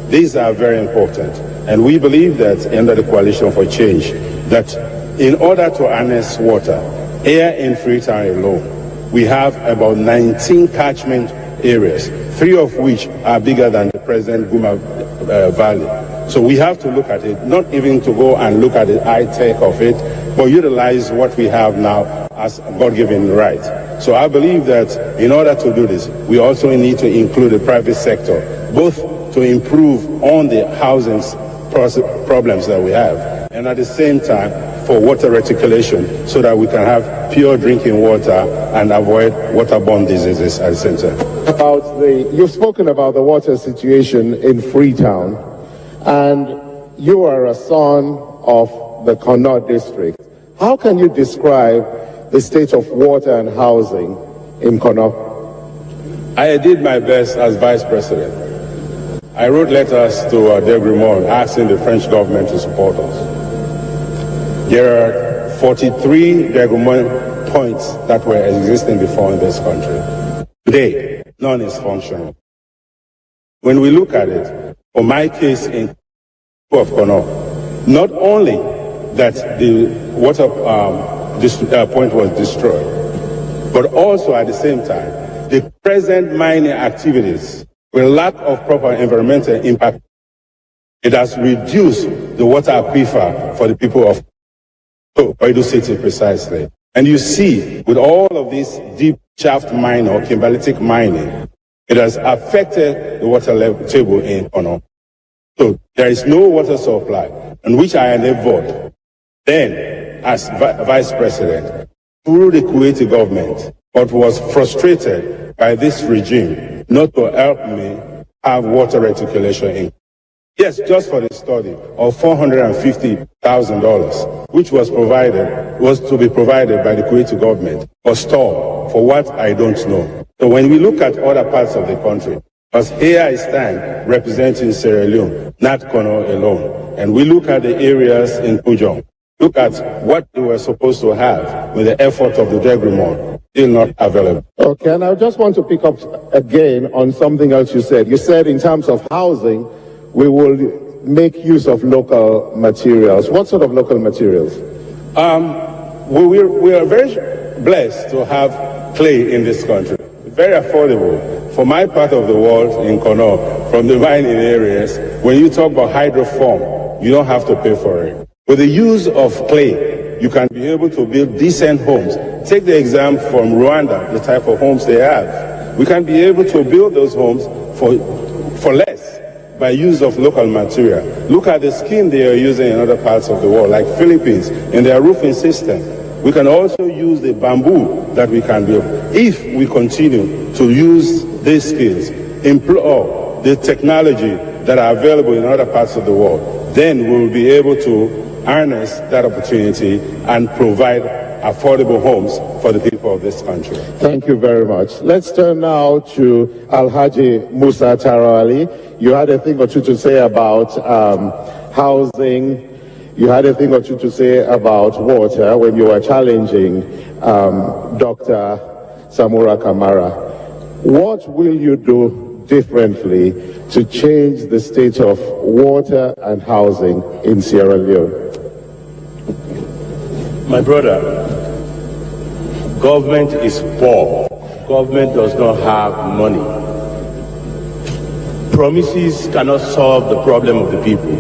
Speaker 7: These are very important, and we believe that under the Coalition for Change, that in order to harness water, here in Freetown alone, we have about 19 catchment areas, 3 of which are bigger than the present Guma Valley. So we have to look at it, not even to go and look at the high tech of it, but utilize what we have now as a God-given right. So I believe that in order to do this, we also need to include the private sector, both to improve on the housing problems that we have, and at the same time for water reticulation, so that we can have pure drinking water and avoid waterborne diseases at the same time.
Speaker 1: You've spoken about the water situation in Freetown, and you are a son of the Connaught district. How can you describe the state of water and housing in Connaught?
Speaker 7: I did my best as vice president. I wrote letters to De Grimont asking the French government to support us. There are 43 De Grimont points that were existing before in this country. Today, none is functional. When we look at it, for my case in of Connaught, not only that the water point was destroyed, but also at the same time, the present mining activities with lack of proper environmental impact, it has reduced the water aquifer for the people of Edo City precisely. And you see, with all of this deep shaft mining or kimberlitic mining, it has affected the water level table in Connaught. So there is no water supply, and which I endeavored then as vice president through the Kuwaiti government, but was frustrated by this regime not to help me have water reticulation in. Yes, just for the study of $450,000, which was to be provided by the Kuwaiti government, or store for what I don't know. So when we look at other parts of the country, because here I stand representing Sierra Leone, not Kono alone, and we look at the areas in Pujong, look at what they were supposed to have with the effort of the Degrimon, still not available.
Speaker 1: Okay, and I just want to pick up again on something else you said. You said in terms of housing, we will make use of local materials. What sort of local materials?
Speaker 7: We are very blessed to have clay in this country. Very affordable. For my part of the world, in Kono, from the mining areas, when you talk about hydroform, you don't have to pay for it. With the use of clay, you can be able to build decent homes. Take the example from Rwanda, the type of homes they have. We can be able to build those homes for less by use of local material. Look at the skin they are using in other parts of the world, like Philippines, in their roofing system. We can also use the bamboo that we can build. If we continue to use these skills, employ the technology that are available in other parts of the world, then we will be able to harness that opportunity and provide affordable homes for the people of this country.
Speaker 1: Thank you very much. Let's turn now to Alhaji Musa Tarawali. You had a thing or two to say about housing. You had a thing or two to say about water when you were challenging Dr. Samura Kamara. What will you do differently to change the state of water and housing in Sierra Leone?
Speaker 2: My brother, government is poor. Government does not have money. Promises cannot solve the problem of the people.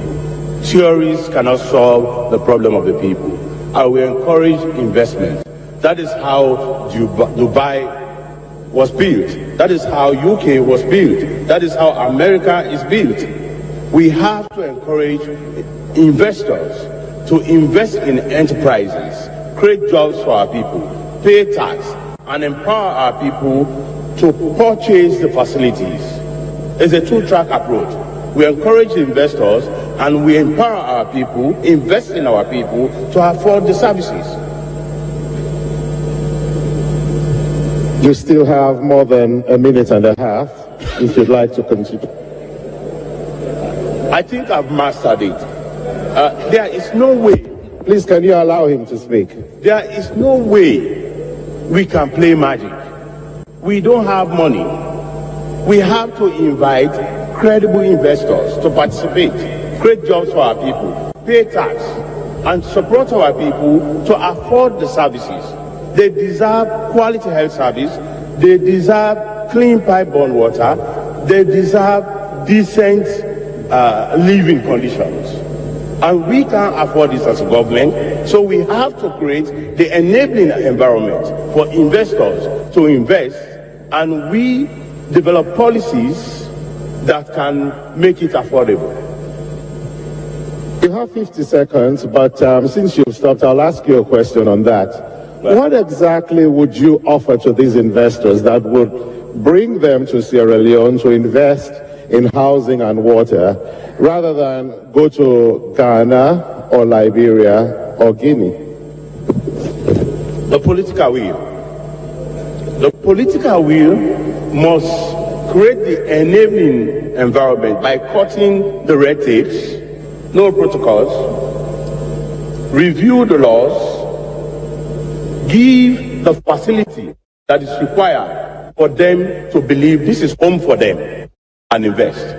Speaker 2: Theories cannot solve the problem of the people. I will encourage investment. That is how Dubai was built. That is how UK was built. That is how America is built. We have to encourage investors to invest in enterprises, create jobs for our people, pay tax, and empower our people to purchase the facilities. It's a two-track approach. We encourage investors and we empower our people, invest in our people to afford the services.
Speaker 1: You still have more than a minute and a half if you'd like to continue.
Speaker 2: I think I've mastered it. There is no way.
Speaker 1: Please, can you allow him to speak?
Speaker 2: There is no way we can play magic. We don't have money. We have to invite credible investors to participate, create jobs for our people, pay tax, and support our people to afford the services. They deserve quality health service. They deserve clean pipe-borne water. They deserve decent living conditions. And we can't afford this as a government, so we have to create the enabling environment for investors to invest, and we develop policies that can make it affordable.
Speaker 1: You have 50 seconds, but since you've stopped, I'll ask you a question on that. What exactly would you offer to these investors that would bring them to Sierra Leone to invest in housing and water, rather than go to Ghana or Liberia or Guinea?
Speaker 2: The political will. The political will must create the enabling environment by cutting the red tapes, no protocols, review the laws, give the facility that is required for them to believe this is home for them and invest.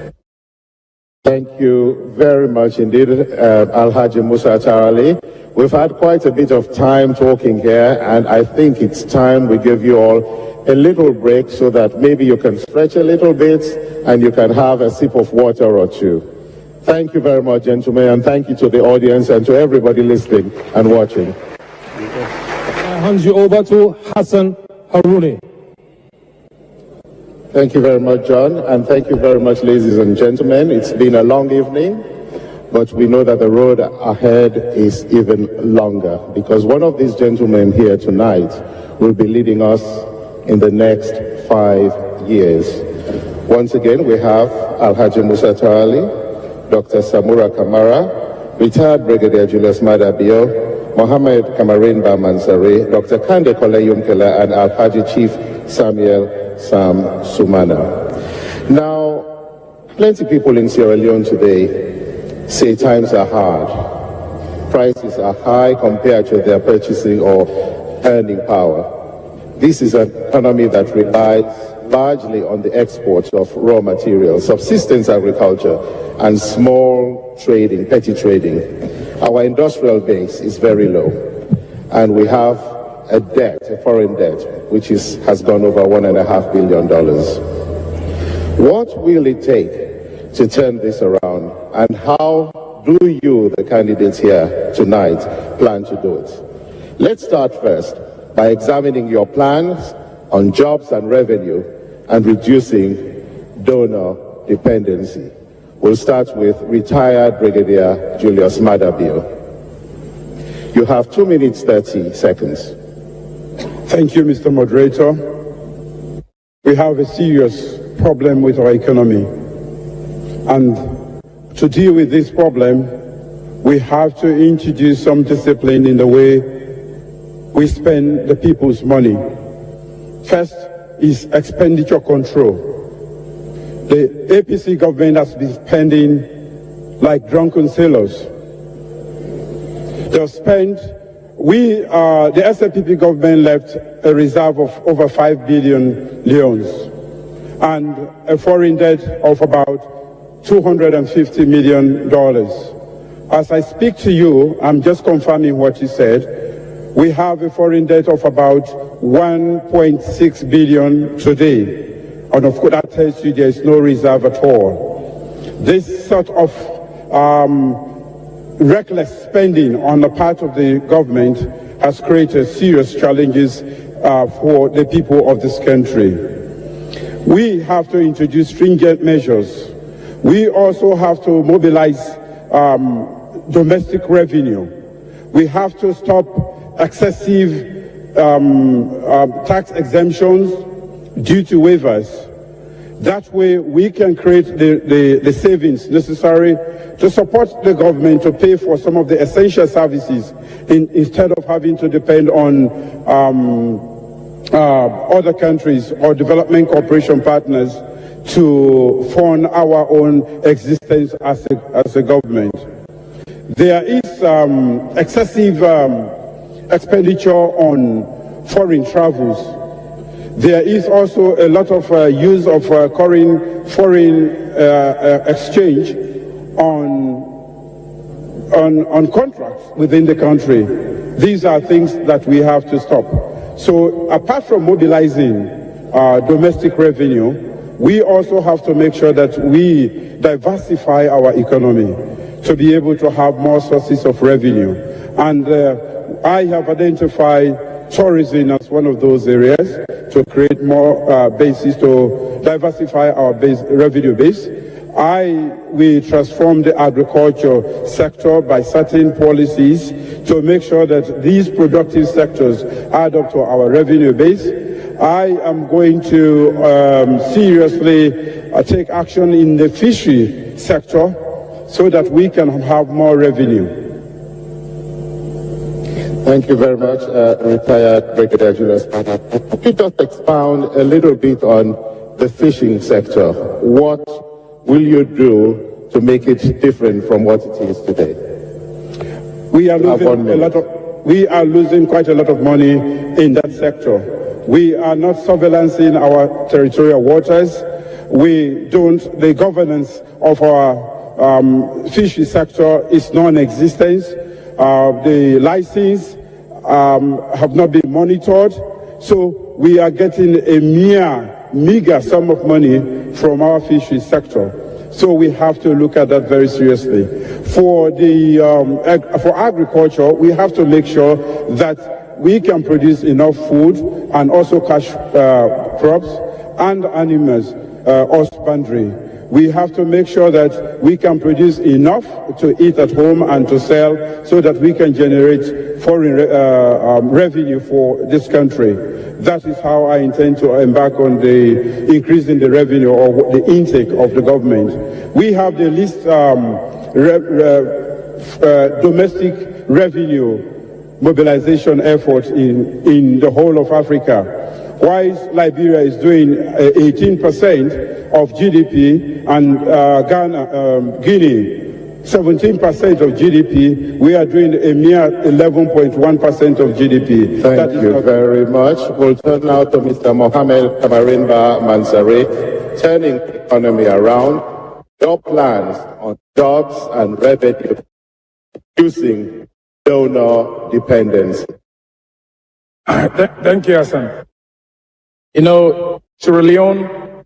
Speaker 1: Thank you very much indeed, Alhaji Musa Tarali. We've had quite a bit of time talking here, and I think it's time we give you all a little break so that maybe you can stretch a little bit and you can have a sip of water or two. Thank you very much, gentlemen, and thank you to the audience and to everybody listening and watching.
Speaker 19: I hand you over to Hassan Haruni.
Speaker 1: Thank you very much, John, and thank you very much, ladies and gentlemen. It's been a long evening, but we know that the road ahead is even longer, because one of these gentlemen here tonight will be leading us in the next 5 years. Once again, we have Alhaji Musa Tawali, Dr. Samura Kamara, retired Brigadier Julius Madabio, Mohammed Kamarin Bamansari, Dr. Kande Kole Yumkela, and Alhaji Chief Samuel Sam Sumana. Now, plenty of people in Sierra Leone today say times are hard. Prices are high compared to their purchasing or earning power. This is an economy that relies largely on the exports of raw materials, subsistence agriculture, and small trading, petty trading. Our industrial base is very low, and we have a debt, a foreign debt, which has gone over $1.5 billion. What will it take to turn this around, and how do you, the candidates here tonight, plan to do it? Let's start first by examining your plans on jobs and revenue and reducing donor dependency. We'll start with retired Brigadier Julius Madabio. You have 2 minutes, 30 seconds.
Speaker 4: Thank you, Mr. Moderator. We have a serious problem with our economy. And to deal with this problem, we have to introduce some discipline in the way we spend the people's money. First is expenditure control. The APC government has been spending like drunken sailors. They've spent, the SLPP government left a reserve of over 5 billion leones and a foreign debt of about $250 million. As I speak to you, I'm just confirming what you said. We have a foreign debt of about 1.6 billion today. And of course, that tells you there is no reserve at all. This sort of reckless spending on the part of the government has created serious challenges for the people of this country. We have to introduce stringent measures. We also have to mobilize domestic revenue. We have to stop excessive tax exemptions, duty waivers. That way we can create the savings necessary to support the government to pay for some of the essential services instead of having to depend on other countries or development cooperation partners to fund our own existence as a government. There is excessive expenditure on foreign travels. There is also a lot of use of foreign exchange on contracts within the country. These are things that we have to stop. So apart from mobilizing domestic revenue, we also have to make sure that we diversify our economy to be able to have more sources of revenue. And I have identified tourism as one of those areas to create more bases to diversify our revenue base. We transform the agriculture sector by certain policies to make sure that these productive sectors add up to our revenue base. I am going to seriously take action in the fishery sector so that we can have more revenue.
Speaker 1: Thank you very much, retired Brigadier Julius. Could you just expound a little bit on the fishing sector? What will you do to make it different from what it is today?
Speaker 4: We are losing quite a lot of money in that sector. We are not surveillancing our territorial waters. The governance of our fishery sector is non-existent. The license have not been monitored, so we are getting a meager sum of money from our fishery sector. So we have to look at that very seriously. For agriculture, we have to make sure that we can produce enough food and also cash crops and animals husbandry. We have to make sure that we can produce enough to eat at home and to sell so that we can generate foreign revenue for this country. That is how I intend to embark on the increase in the revenue or the intake of the government. We have the least domestic revenue mobilization effort in the whole of Africa. While Liberia is doing 18% of GDP and Guinea 17% of GDP, we are doing a mere 11.1% of GDP.
Speaker 1: Thank you very much. We'll turn now to Mr. Mohamed Kamarimba Mansari, turning the economy around. Your plans on jobs and revenue, reducing donor dependence.
Speaker 5: Thank you, Hassan. You know, Sierra Leone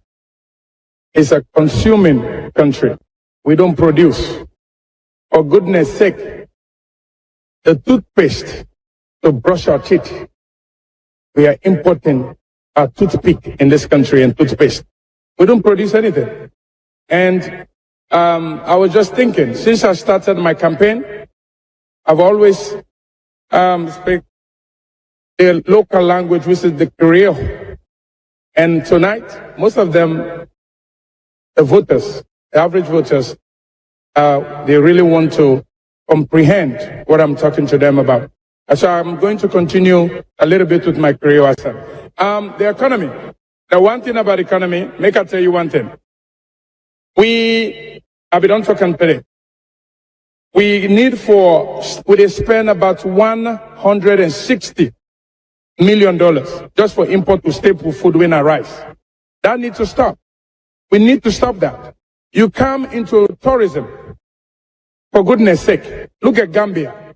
Speaker 5: is a consuming country. We don't produce. For goodness sake, the toothpaste to brush our teeth, we are importing a toothpick in this country and toothpaste. We don't produce anything. And I was just thinking, since I started my campaign, I've always speak the local language, which is the Creole. And tonight, most of them, the voters, the average voters, they really want to comprehend what I'm talking to them about. And so I'm going to continue a little bit with my Creole accent. The economy. The one thing about economy, make I tell you one thing. I've been talking today. We spend about $160 million just for import to staple food when I rice. That needs to stop. We need to stop that. You come into tourism, for goodness sake. Look at Gambia.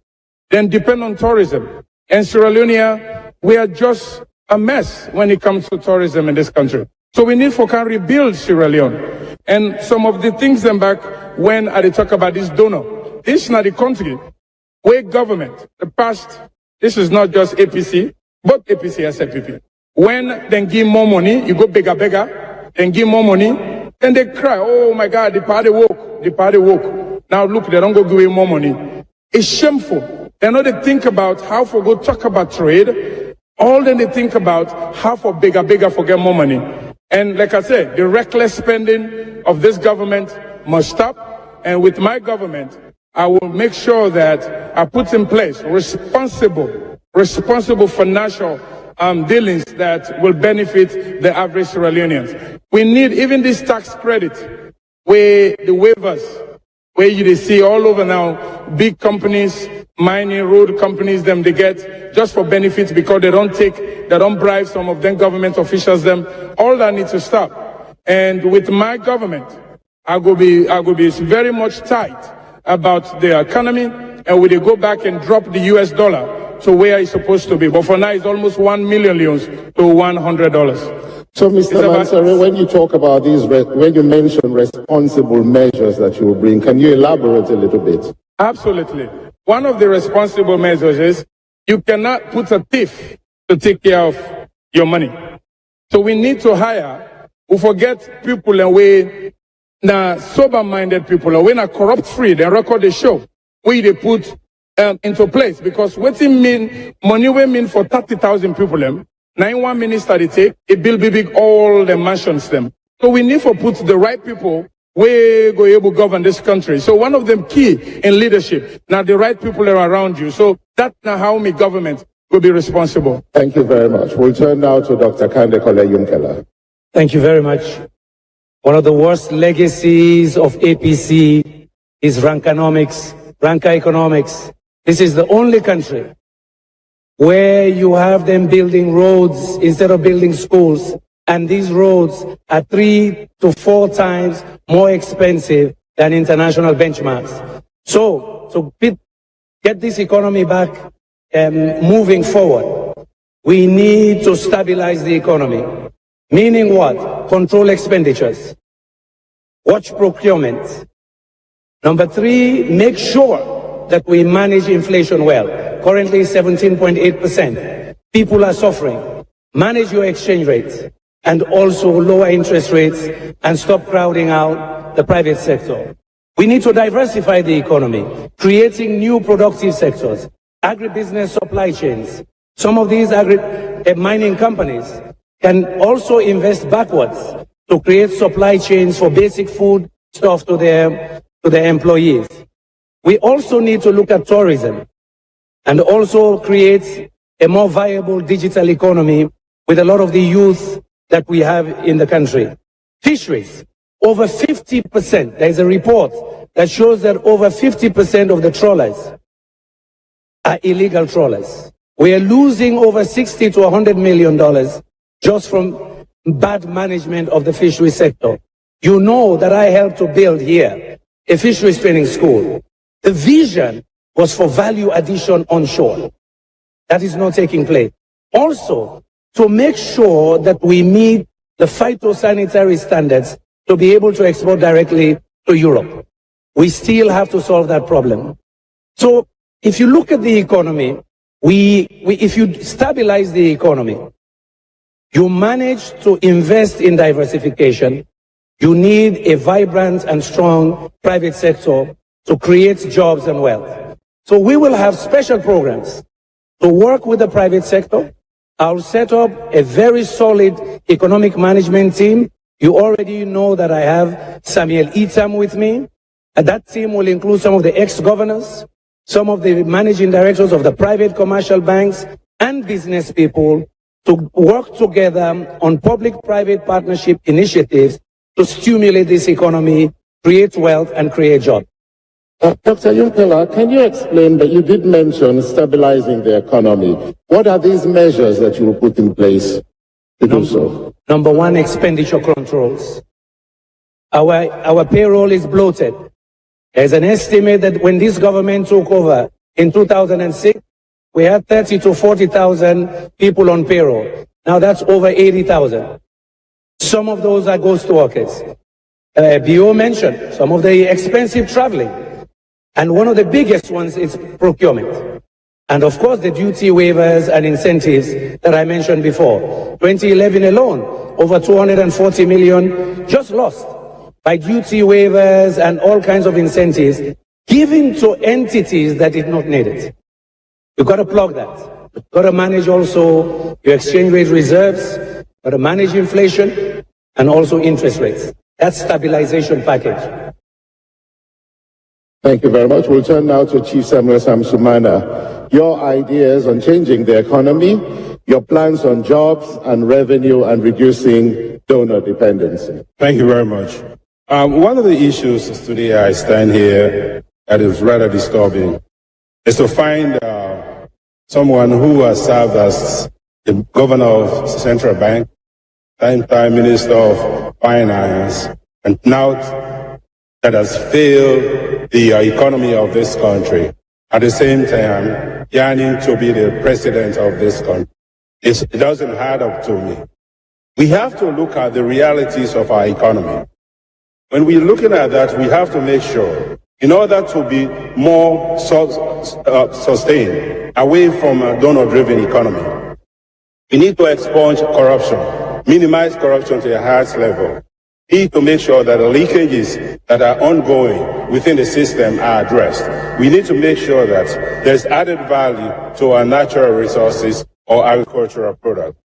Speaker 5: Then depend on tourism. And Sierra Leone, we are just a mess when it comes to tourism in this country. So we need to rebuild Sierra Leone. And some of the things then back when I talk about this donor. This is not the country where government, the past, this is not just APC, but APC and SFPP. When they give more money, you go bigger, then give more money, then they cry, oh my God, the party woke. Now look, they don't go give more money. It's shameful. They know they think about how for go talk about trade, all then they think about how for bigger, for get more money. And like I said, the reckless spending of this government must stop. And with my government, I will make sure that I put in place responsible financial dealings that will benefit the average Sierra Leoneans. We need even this tax credit, where the waivers, where you see all over now, big companies, mining, road companies, they get just for benefits because they don't bribe some of them government officials, all that needs to stop. And with my government, I will be very much tight about the economy, and we go back and drop the US dollar to where it's supposed to be. But for now, it's almost 1 million leons to $100.
Speaker 1: So, Mr. Mansari, when you talk about these, when you mention responsible measures that you will bring, can you elaborate a little bit?
Speaker 5: Absolutely. One of the responsible measures is you cannot put a thief to take care of your money. So we need to hire, we forget people and we now sober-minded people, and when are corrupt-free, they record the show, where they put into place. Because what it mean, money we mean for 30,000 people, now in one minister they take, it build big all the mansions them. So we need to put the right people where go able to govern this country. So one of them key in leadership, now the right people are around you. So that's now how my government will be responsible.
Speaker 1: Thank you very much. We'll turn now to Dr. Kande Yunkela.
Speaker 17: Thank you very much. One of the worst legacies of APC is ranker economics. This is the only country where you have them building roads instead of building schools, and these roads are 3 to 4 times more expensive than international benchmarks. So to get this economy back moving forward, we need to stabilize the economy. Meaning what? Control expenditures. Watch procurement. Number 3, make sure that we manage inflation well. Currently 17.8%. People are suffering. Manage your exchange rates. and also lower interest rates and stop crowding out the private sector. We need to diversify the economy, creating new productive sectors, agribusiness supply chains. Some of these mining companies can also invest backwards to create supply chains for basic food stuff to their employees. We also need to look at tourism and also create a more viable digital economy with a lot of the youth that we have in the country. Fisheries, over 50%. There's a report that shows that over 50% of the trawlers are illegal trawlers. We are losing over $60 to $100 million just from bad management of the fishery sector. You know that I helped to build here a fisheries training school. The vision was for value addition onshore. That is not taking place. Also, to make sure that we meet the phytosanitary standards to be able to export directly to Europe. We still have to solve that problem. So if you look at the economy, if you stabilize the economy, you manage to invest in diversification, you need a vibrant and strong private sector to create jobs and wealth. So we will have special programs to work with the private sector. I'll set up a very solid economic management team. You already know that I have Samuel Itam with me. And that team will include some of the ex-governors, some of the managing directors of the private commercial banks and business people to work together on public-private partnership initiatives to stimulate this economy, create wealth, and create jobs.
Speaker 1: Dr. Yunkela, can you explain that you did mention stabilizing the economy? What are these measures that you will put in place to do so?
Speaker 17: Number one, expenditure controls. Our payroll is bloated. There's an estimate that when this government took over in 2006, we had 30 to 40,000 people on payroll. Now that's over 80,000. Some of those are ghost workers. BO mentioned some of the expensive traveling. And one of the biggest ones is procurement. And of course, the duty waivers and incentives that I mentioned before. 2011 alone, over 240 million just lost by duty waivers and all kinds of incentives given to entities that did not need it. You've got to plug that. You've got to manage also your exchange rate reserves, you've got to manage inflation and also interest rates. That's stabilization package.
Speaker 1: Thank you very much. We'll turn now to Chief Samuel Samsumana. Your ideas on changing the economy, your plans on jobs and revenue and reducing donor dependency.
Speaker 7: Thank you very much. One of the issues today I stand here that is rather disturbing is to find someone who has served as the governor of the central bank, time minister of finance, and now that has failed the economy of this country. At the same time, yearning to be the president of this country. It doesn't add up to me. We have to look at the realities of our economy. When we're looking at that, we have to make sure, in order to be more sustained, away from a donor-driven economy, we need to expunge corruption, minimize corruption to the highest level. We need to make sure that the leakages that are ongoing within the system are addressed. We need to make sure that there's added value to our natural resources or agricultural products.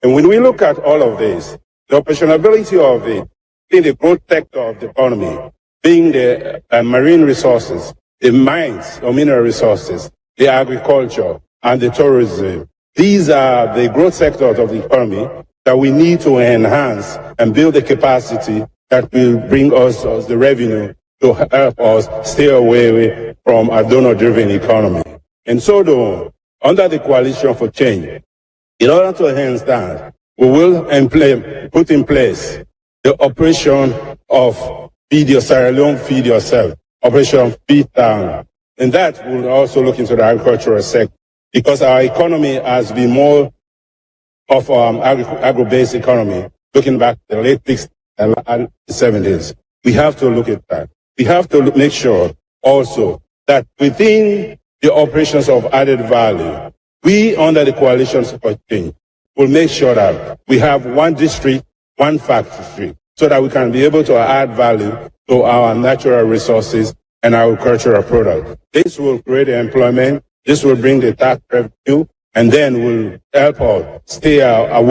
Speaker 7: And when we look at all of this, the operationability of it, being the growth sector of the economy, being the marine resources, the mines or mineral resources, the agriculture, and the tourism. These are the growth sectors of the economy that we need to enhance and build the capacity that will bring us the revenue to help us stay away from a donor-driven economy. And so, though, under the Coalition for Change, in order to enhance that, we will put in place the operation of Sierra Leone Feed Yourself, Operation Feed Town. And that will also look into the agricultural sector, because our economy has been more of agro-based economy, looking back to the late 60s and 70s. We have to look at that. We have to make sure also that within the operations of added value, we under the Coalition for Change will make sure that we have one district, one factory, so that we can be able to add value to our natural resources and agricultural products. This will create employment, this will bring the tax revenue, and then will help us stay